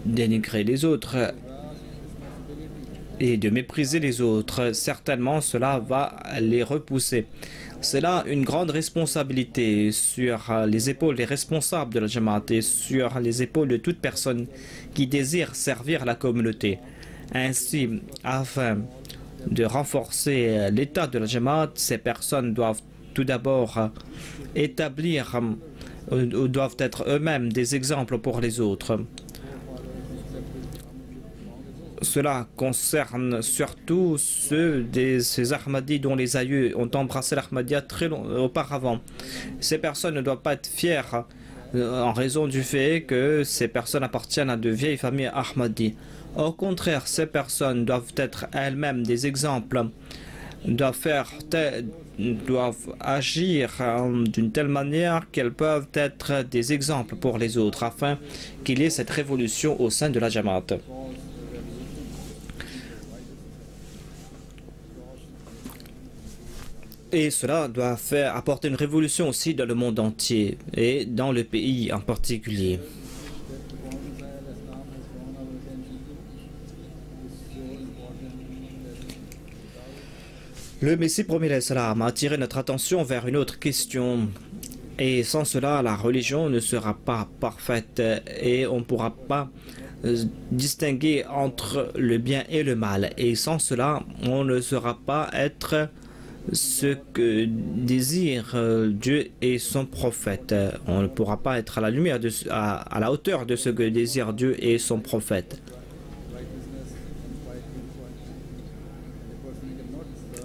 dénigrer les autres et de mépriser les autres. Certainement, cela va les repousser. C'est là une grande responsabilité sur les épaules des responsables de la Jamaat et sur les épaules de toute personne qui désire servir la communauté. Ainsi, afin de renforcer l'état de la Jamaat, ces personnes doivent tout d'abord établir ou doivent être eux-mêmes des exemples pour les autres. Cela concerne surtout ces Ahmadis dont les aïeux ont embrassé l'Ahmadiyya très auparavant. Ces personnes ne doivent pas être fières en raison du fait que ces personnes appartiennent à de vieilles familles Ahmadis. Au contraire, ces personnes doivent être elles-mêmes des exemples, doivent agir d'une telle manière qu'elles peuvent être des exemples pour les autres, afin qu'il y ait cette révolution au sein de la Jamaat. Et cela doit apporter une révolution aussi dans le monde entier et dans le pays en particulier. Le Messie premier salam a attiré notre attention vers une autre question. Et sans cela, la religion ne sera pas parfaite et on ne pourra pas distinguer entre le bien et le mal. Et sans cela, on ne saura pas être ce que désire Dieu et son prophète. On ne pourra pas être à la lumière, à la hauteur de ce que désire Dieu et son prophète.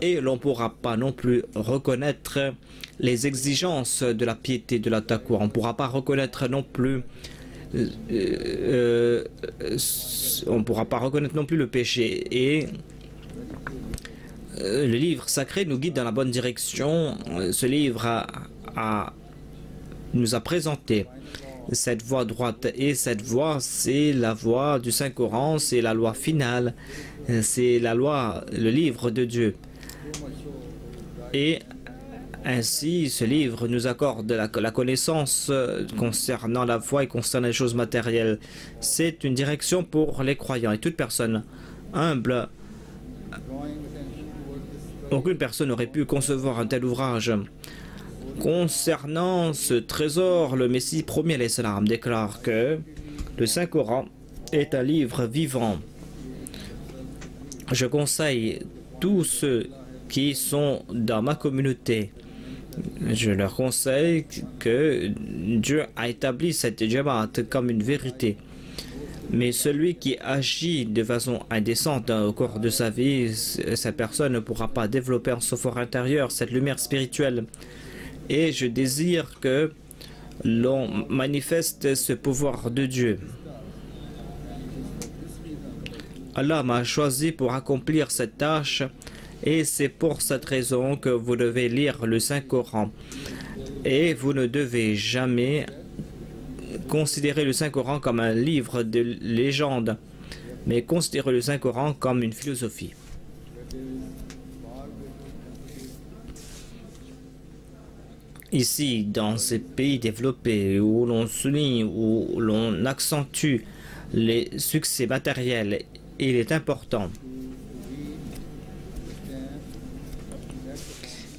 Et l'on ne pourra pas non plus reconnaître les exigences de la piété, de la taqwa. On ne pourra pas reconnaître non plus on ne pourra pas reconnaître non plus le péché. Et le livre sacré nous guide dans la bonne direction. Ce livre nous a présenté cette voie droite. Et cette voie, c'est la voie du Saint-Coran, c'est la loi finale, c'est la loi, le livre de Dieu. Et ainsi, ce livre nous accorde la connaissance concernant la foi et concernant les choses matérielles. C'est une direction pour les croyants et toute personne humble. Aucune personne n'aurait pu concevoir un tel ouvrage. Concernant ce trésor, le Messie premier l'Islam déclare que le Saint-Coran est un livre vivant. Je conseille tous ceux qui sont dans ma communauté, je leur conseille que Dieu a établi cette Jamaat comme une vérité. Mais celui qui agit de façon indécente au cours de sa vie, cette personne ne pourra pas développer en son fort intérieur cette lumière spirituelle. Et je désire que l'on manifeste ce pouvoir de Dieu. Allah m'a choisi pour accomplir cette tâche. Et c'est pour cette raison que vous devez lire le Saint-Coran. Et vous ne devez jamais considérer le Saint-Coran comme un livre de légende, mais considérez le Saint-Coran comme une philosophie. Ici, dans ces pays développés où l'on souligne, où l'on accentue les succès matériels, il est important.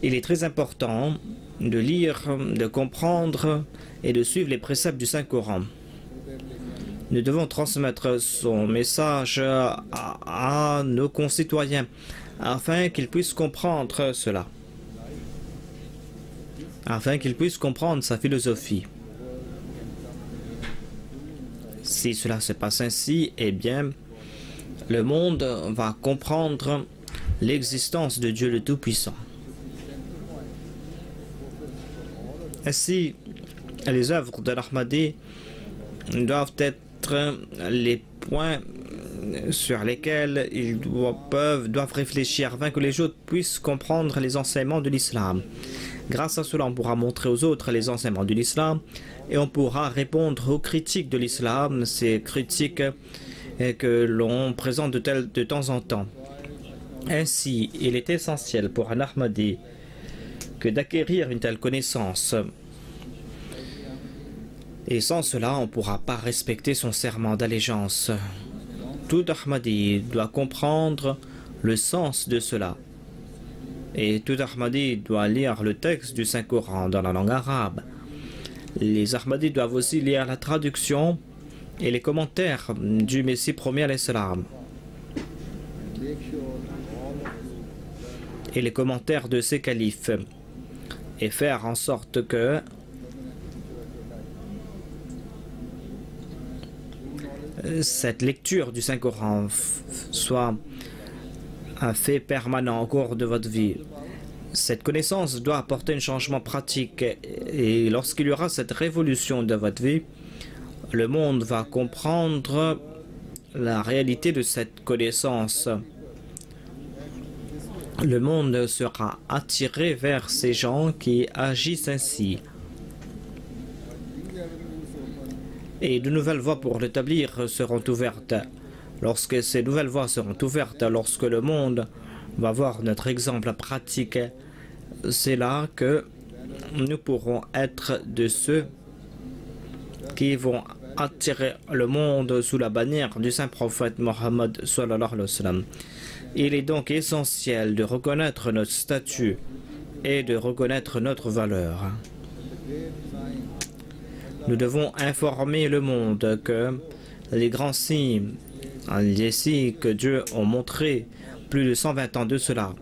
Il est très important de lire, de comprendre et de suivre les préceptes du Saint-Coran. Nous devons transmettre son message à nos concitoyens afin qu'ils puissent comprendre cela, afin qu'ils puissent comprendre sa philosophie. Si cela se passe ainsi, eh bien, le monde va comprendre l'existence de Dieu le Tout-Puissant. Ainsi, les œuvres de l'Ahmadi doivent être les points sur lesquels ils doivent réfléchir afin que les autres puissent comprendre les enseignements de l'islam. Grâce à cela, on pourra montrer aux autres les enseignements de l'islam et on pourra répondre aux critiques de l'islam, ces critiques que l'on présente de temps en temps. Ainsi, il est essentiel pour un Ahmadi que d'acquérir une telle connaissance. Et sans cela, on ne pourra pas respecter son serment d'allégeance. Tout Ahmadi doit comprendre le sens de cela. Et tout Ahmadi doit lire le texte du Saint-Coran dans la langue arabe. Les Ahmadis doivent aussi lire la traduction et les commentaires du Messie premier à l'Islam. Et les commentaires de ses califes. Et faire en sorte que cette lecture du Saint-Coran soit un fait permanent au cours de votre vie. Cette connaissance doit apporter un changement pratique et lorsqu'il y aura cette révolution de votre vie, le monde va comprendre la réalité de cette connaissance. Le monde sera attiré vers ces gens qui agissent ainsi. Et de nouvelles voies pour l'établir seront ouvertes. Lorsque ces nouvelles voies seront ouvertes, lorsque le monde va voir notre exemple pratique, c'est là que nous pourrons être de ceux qui vont attirer le monde sous la bannière du saint prophète Mohammed sallallahu alayhi wa sallam. Il est donc essentiel de reconnaître notre statut et de reconnaître notre valeur. Nous devons informer le monde que les grands signes, les signes que Dieu a montrés plus de 120 ans de cela,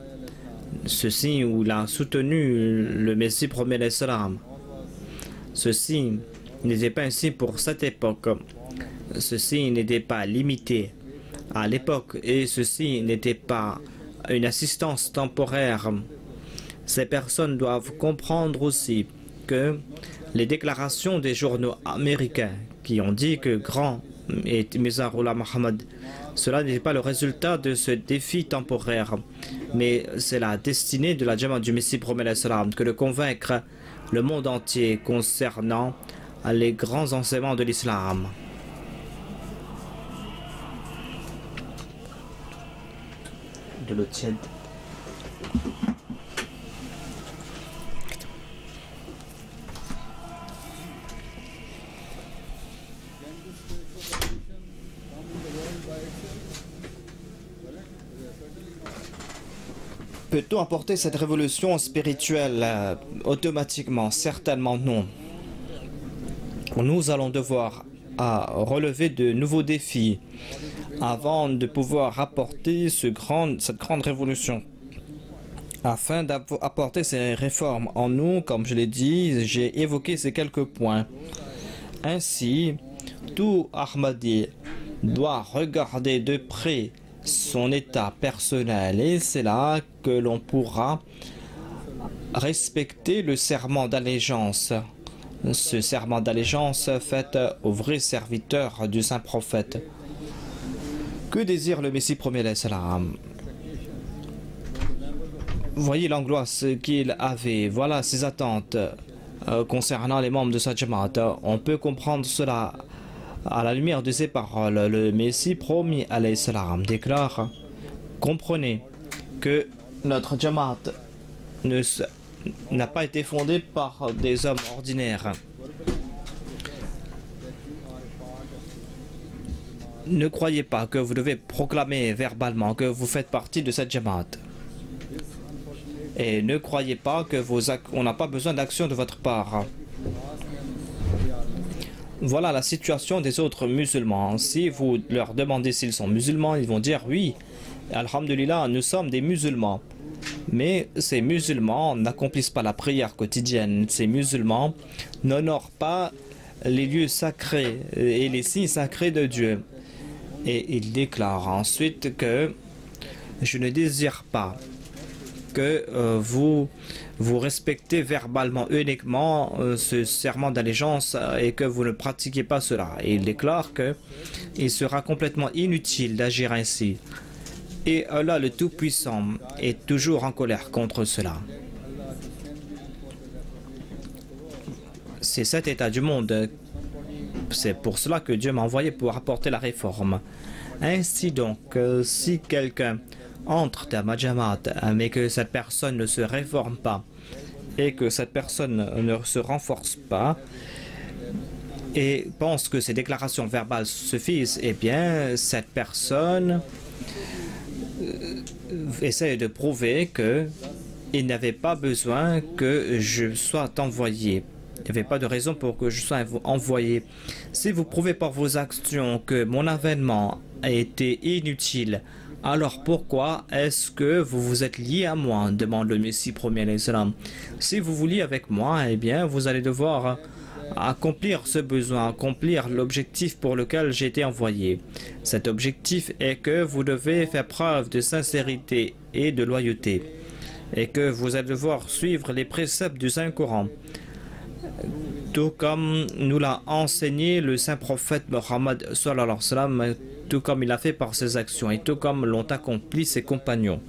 ce signe où il a soutenu le Messie premier l'Islam, ce signe n'était pas un signe pour cette époque. Ceci n'était pas limité à l'époque et ceci n'était pas une assistance temporaire. Ces personnes doivent comprendre aussi que les déclarations des journaux américains qui ont dit que grand est Mizarullah Muhammad, cela n'est pas le résultat de ce défi temporaire, mais c'est la destinée de la Jamaat du Messie promet l'Islam que de convaincre le monde entier concernant les grands enseignements de l'islam. De l'eau tiède. Peut-on apporter cette révolution spirituelle automatiquement? Certainement non. Nous allons devoir relever de nouveaux défis avant de pouvoir apporter cette grande révolution. Afin d'apporter ces réformes en nous, comme je l'ai dit, j'ai évoqué ces quelques points. Ainsi, tout Ahmadi doit regarder de près son état personnel et c'est là que l'on pourra respecter le serment d'allégeance. Ce serment d'allégeance fait au vrai serviteur du saint prophète. Que désire le Messie premier l'Islam? Voyez l'angoisse qu'il avait, voilà ses attentes concernant les membres de sa Jamaat. On peut comprendre cela à la lumière de ces paroles. Le Messie promis à l'Islam déclare: comprenez que notre Jamaat n'a pas été fondée par des hommes ordinaires. Ne croyez pas que vous devez proclamer verbalement que vous faites partie de cette Jamaat. Et ne croyez pas que on n'a pas besoin d'action de votre part. Voilà la situation des autres musulmans. Si vous leur demandez s'ils sont musulmans, ils vont dire oui. Alhamdulillah, nous sommes des musulmans. Mais ces musulmans n'accomplissent pas la prière quotidienne. Ces musulmans n'honorent pas les lieux sacrés et les signes sacrés de Dieu. Et il déclare ensuite que je ne désire pas que vous respectez verbalement uniquement ce serment d'allégeance et que vous ne pratiquiez pas cela. Et il déclare qu'il sera complètement inutile d'agir ainsi. Et Allah le Tout-Puissant est toujours en colère contre cela. C'est cet état du monde. C'est pour cela que Dieu m'a envoyé pour apporter la réforme. Ainsi donc, si quelqu'un entre dans ma Jamaat, mais que cette personne ne se réforme pas et que cette personne ne se renforce pas et pense que ses déclarations verbales suffisent, eh bien, cette personne essaie de prouver qu'il n'avait pas besoin que je sois envoyé. Il n'y avait pas de raison pour que je sois envoyé. Si vous prouvez par vos actions que mon avènement a été inutile, alors pourquoi est-ce que vous vous êtes lié à moi? Demande le Messie premier l'Islam. Si vous vous liez avec moi, eh bien vous allez devoir accomplir ce besoin, accomplir l'objectif pour lequel j'ai été envoyé. Cet objectif est que vous devez faire preuve de sincérité et de loyauté et que vous allez devoir suivre les préceptes du Saint-Coran, tout comme nous l'a enseigné le saint prophète Mohammed sallallahu alayhi wa sallam, tout comme il a fait par ses actions et tout comme l'ont accompli ses compagnons.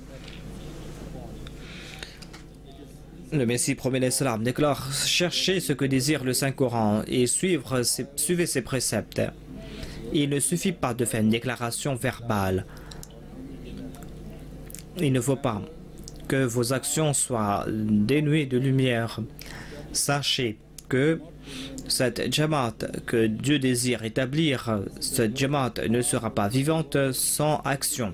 Le Messie promet l'Islam déclare: cherchez ce que désire le Saint-Coran et suivez ses préceptes. Il ne suffit pas de faire une déclaration verbale. Il ne faut pas que vos actions soient dénuées de lumière. Sachez que que cette Jamaat que Dieu désire établir, cette Jamaat ne sera pas vivante sans action.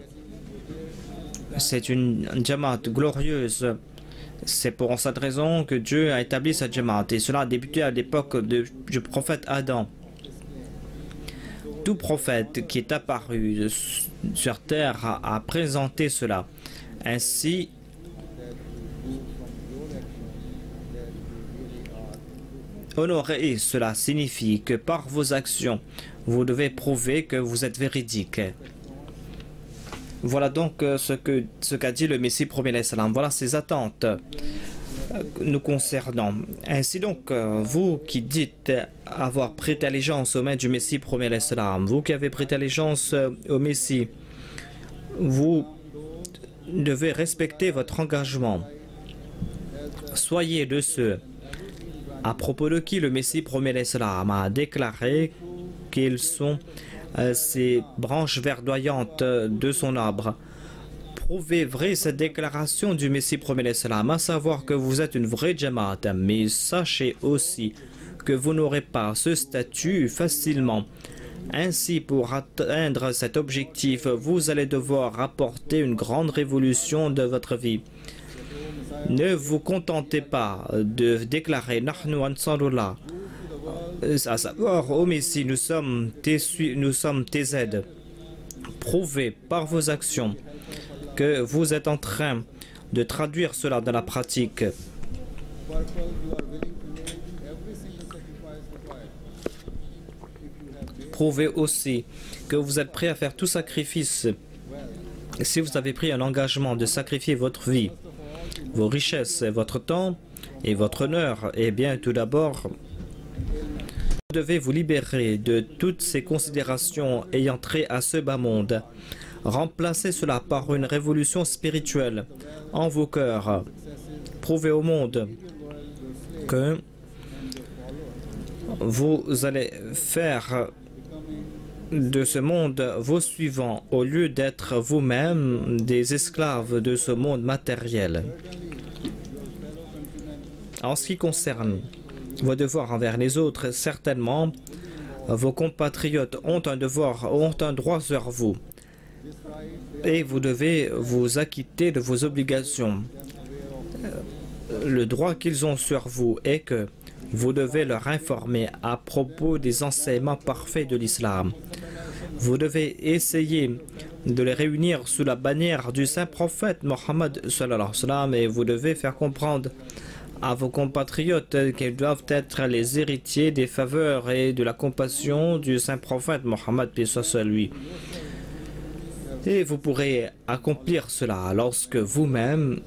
C'est une Jamaat glorieuse. C'est pour cette raison que Dieu a établi cette Jamaat. Et cela a débuté à l'époque du prophète Adam. Tout prophète qui est apparu sur terre a présenté cela. Ainsi, honorer cela signifie que par vos actions, vous devez prouver que vous êtes véridique. Voilà donc ce qu'a dit le Messie premier salam. Voilà ses attentes nous concernant. Ainsi donc, vous qui dites avoir prêté allégeance au maître du Messie premier salam, vous qui avez prêté allégeance au Messie, vous devez respecter votre engagement. Soyez de ceux à propos de qui le Messie premier salam a déclaré qu'ils sont ces branches verdoyantes de son arbre. Prouvez vrai cette déclaration du Messie premier salam, à savoir que vous êtes une vraie Jamaat, mais sachez aussi que vous n'aurez pas ce statut facilement. Ainsi, pour atteindre cet objectif, vous allez devoir apporter une grande révolution de votre vie. Ne vous contentez pas de déclarer Nahnu Ansarullah, à savoir, ô Messie, nous sommes tes aides. Prouvez par vos actions que vous êtes en train de traduire cela dans la pratique. Prouvez aussi que vous êtes prêt à faire tout sacrifice. Si vous avez pris un engagement de sacrifier votre vie, vos richesses, votre temps et votre honneur, eh bien, tout d'abord, vous devez vous libérer de toutes ces considérations ayant trait à ce bas monde. Remplacez cela par une révolution spirituelle en vos cœurs. Prouvez au monde que vous allez faire de ce monde vos suivants au lieu d'être vous-même des esclaves de ce monde matériel. En ce qui concerne vos devoirs envers les autres, certainement, vos compatriotes ont un devoir, ont un droit sur vous. Et vous devez vous acquitter de vos obligations. Le droit qu'ils ont sur vous est que vous devez leur informer à propos des enseignements parfaits de l'islam. Vous devez essayer de les réunir sous la bannière du saint prophète Mohammed sallallahu alayhi wa sallam, et vous devez faire comprendre à vos compatriotes qu'ils doivent être les héritiers des faveurs et de la compassion du saint prophète Mohammed paix soit sur lui. Et vous pourrez accomplir cela lorsque vous-même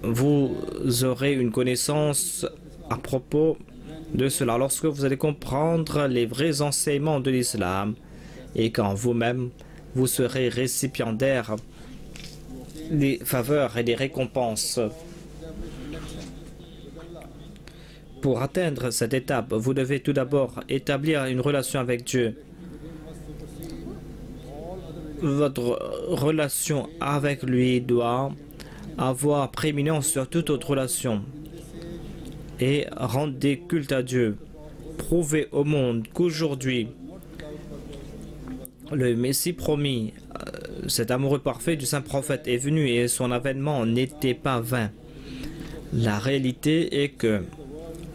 vous aurez une connaissance à propos de cela, lorsque vous allez comprendre les vrais enseignements de l'islam et quand vous-même vous serez récipiendaire des faveurs et des récompenses. Pour atteindre cette étape, vous devez tout d'abord établir une relation avec Dieu. Votre relation avec lui doit avoir prééminence sur toute autre relation. Et rendez culte à Dieu. Prouvez au monde qu'aujourd'hui, le Messie promis, cet amoureux parfait du saint prophète est venu et son avènement n'était pas vain. La réalité est que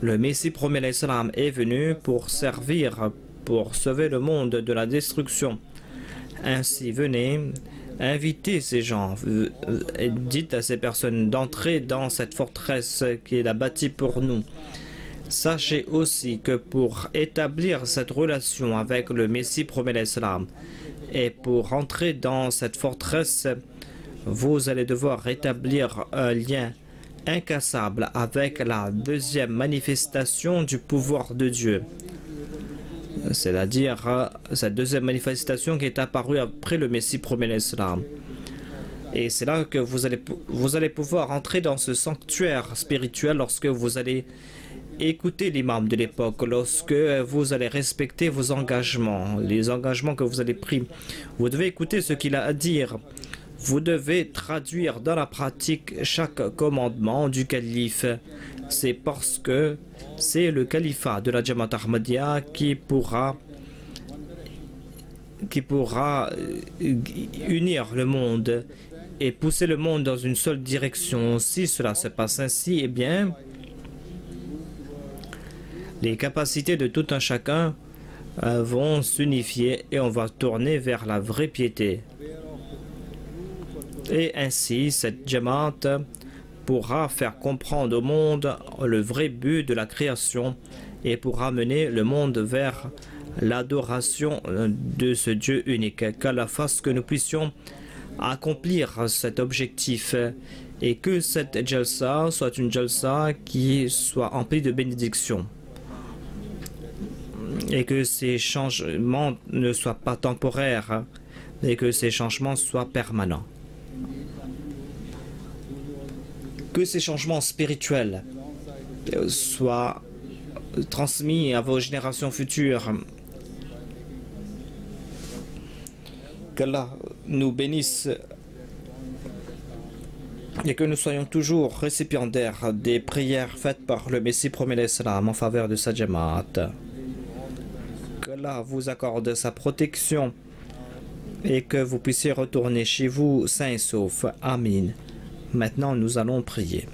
le Messie promis l'Islam est venu pour servir, pour sauver le monde de la destruction. Ainsi, venez, invitez ces gens, dites à ces personnes d'entrer dans cette forteresse qui est bâtie pour nous. Sachez aussi que pour établir cette relation avec le Messie promet l'Islam et pour entrer dans cette forteresse, vous allez devoir établir un lien incassable avec la deuxième manifestation du pouvoir de Dieu. C'est-à-dire cette deuxième manifestation qui est apparue après le Messie promet l'Islam. Et c'est là que vous allez pouvoir entrer dans ce sanctuaire spirituel lorsque vous allez écouter l'imam de l'époque, lorsque vous allez respecter vos engagements, les engagements que vous avez pris. Vous devez écouter ce qu'il a à dire. Vous devez traduire dans la pratique chaque commandement du calife. C'est parce que C'est le califat de la Jamaat Ahmadiyya qui pourra unir le monde et pousser le monde dans une seule direction. Si cela se passe ainsi, eh bien, les capacités de tout un chacun vont s'unifier et on va tourner vers la vraie piété. Et ainsi, cette Jamaat pourra faire comprendre au monde le vrai but de la création et pourra mener le monde vers l'adoration de ce Dieu unique. Qu'Allah fasse que nous puissions accomplir cet objectif et que cette jalsa soit une jalsa qui soit emplie de bénédictions et que ces changements ne soient pas temporaires et que ces changements soient permanents. Que ces changements spirituels soient transmis à vos générations futures. Qu'Allah nous bénisse et que nous soyons toujours récipiendaires des prières faites par le Messie promet l'Islam en faveur de sa Jamaat. Qu'Allah vous accorde sa protection et que vous puissiez retourner chez vous sains et saufs. Amin. Maintenant, nous allons prier.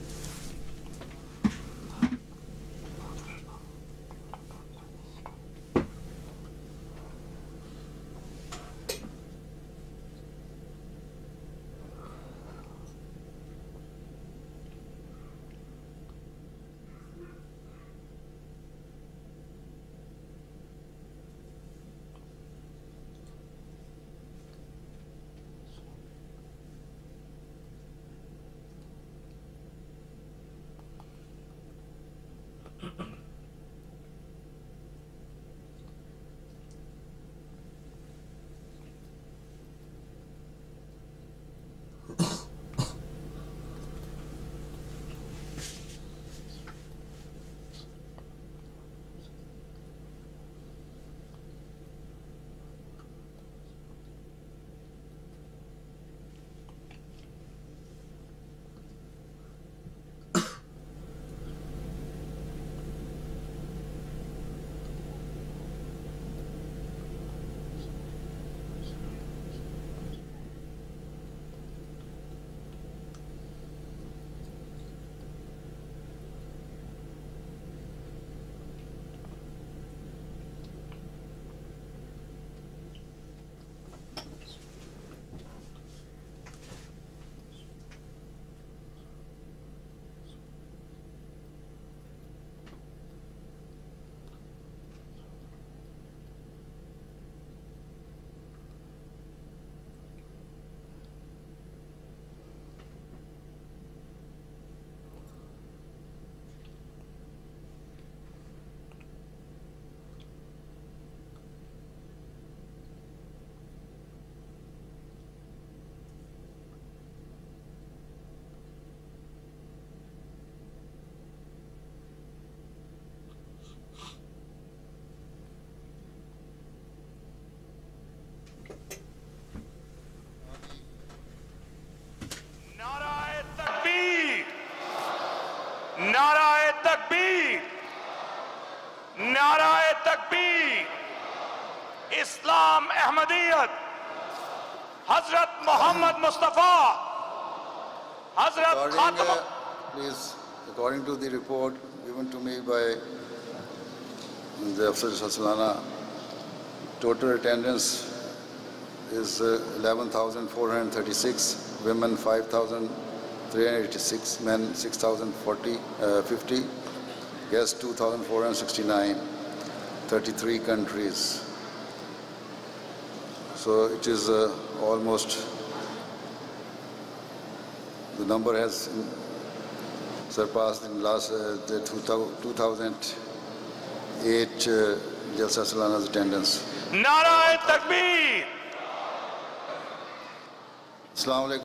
नाराए तकबीर, नाराए तकबीर, इस्लाम अहमदियत, हजरत मोहम्मद मुस्तफा, हजरत खातम। Please, according to the report given to me by the Afsar Salana, total attendance is 11,436, women 5,386, men 6,050, guests 2,469, 33 countries. So it is almost, the number has surpassed in last 2008 Jalsa Salana's attendance. नाराए तकबीर। Assalamu alaikum.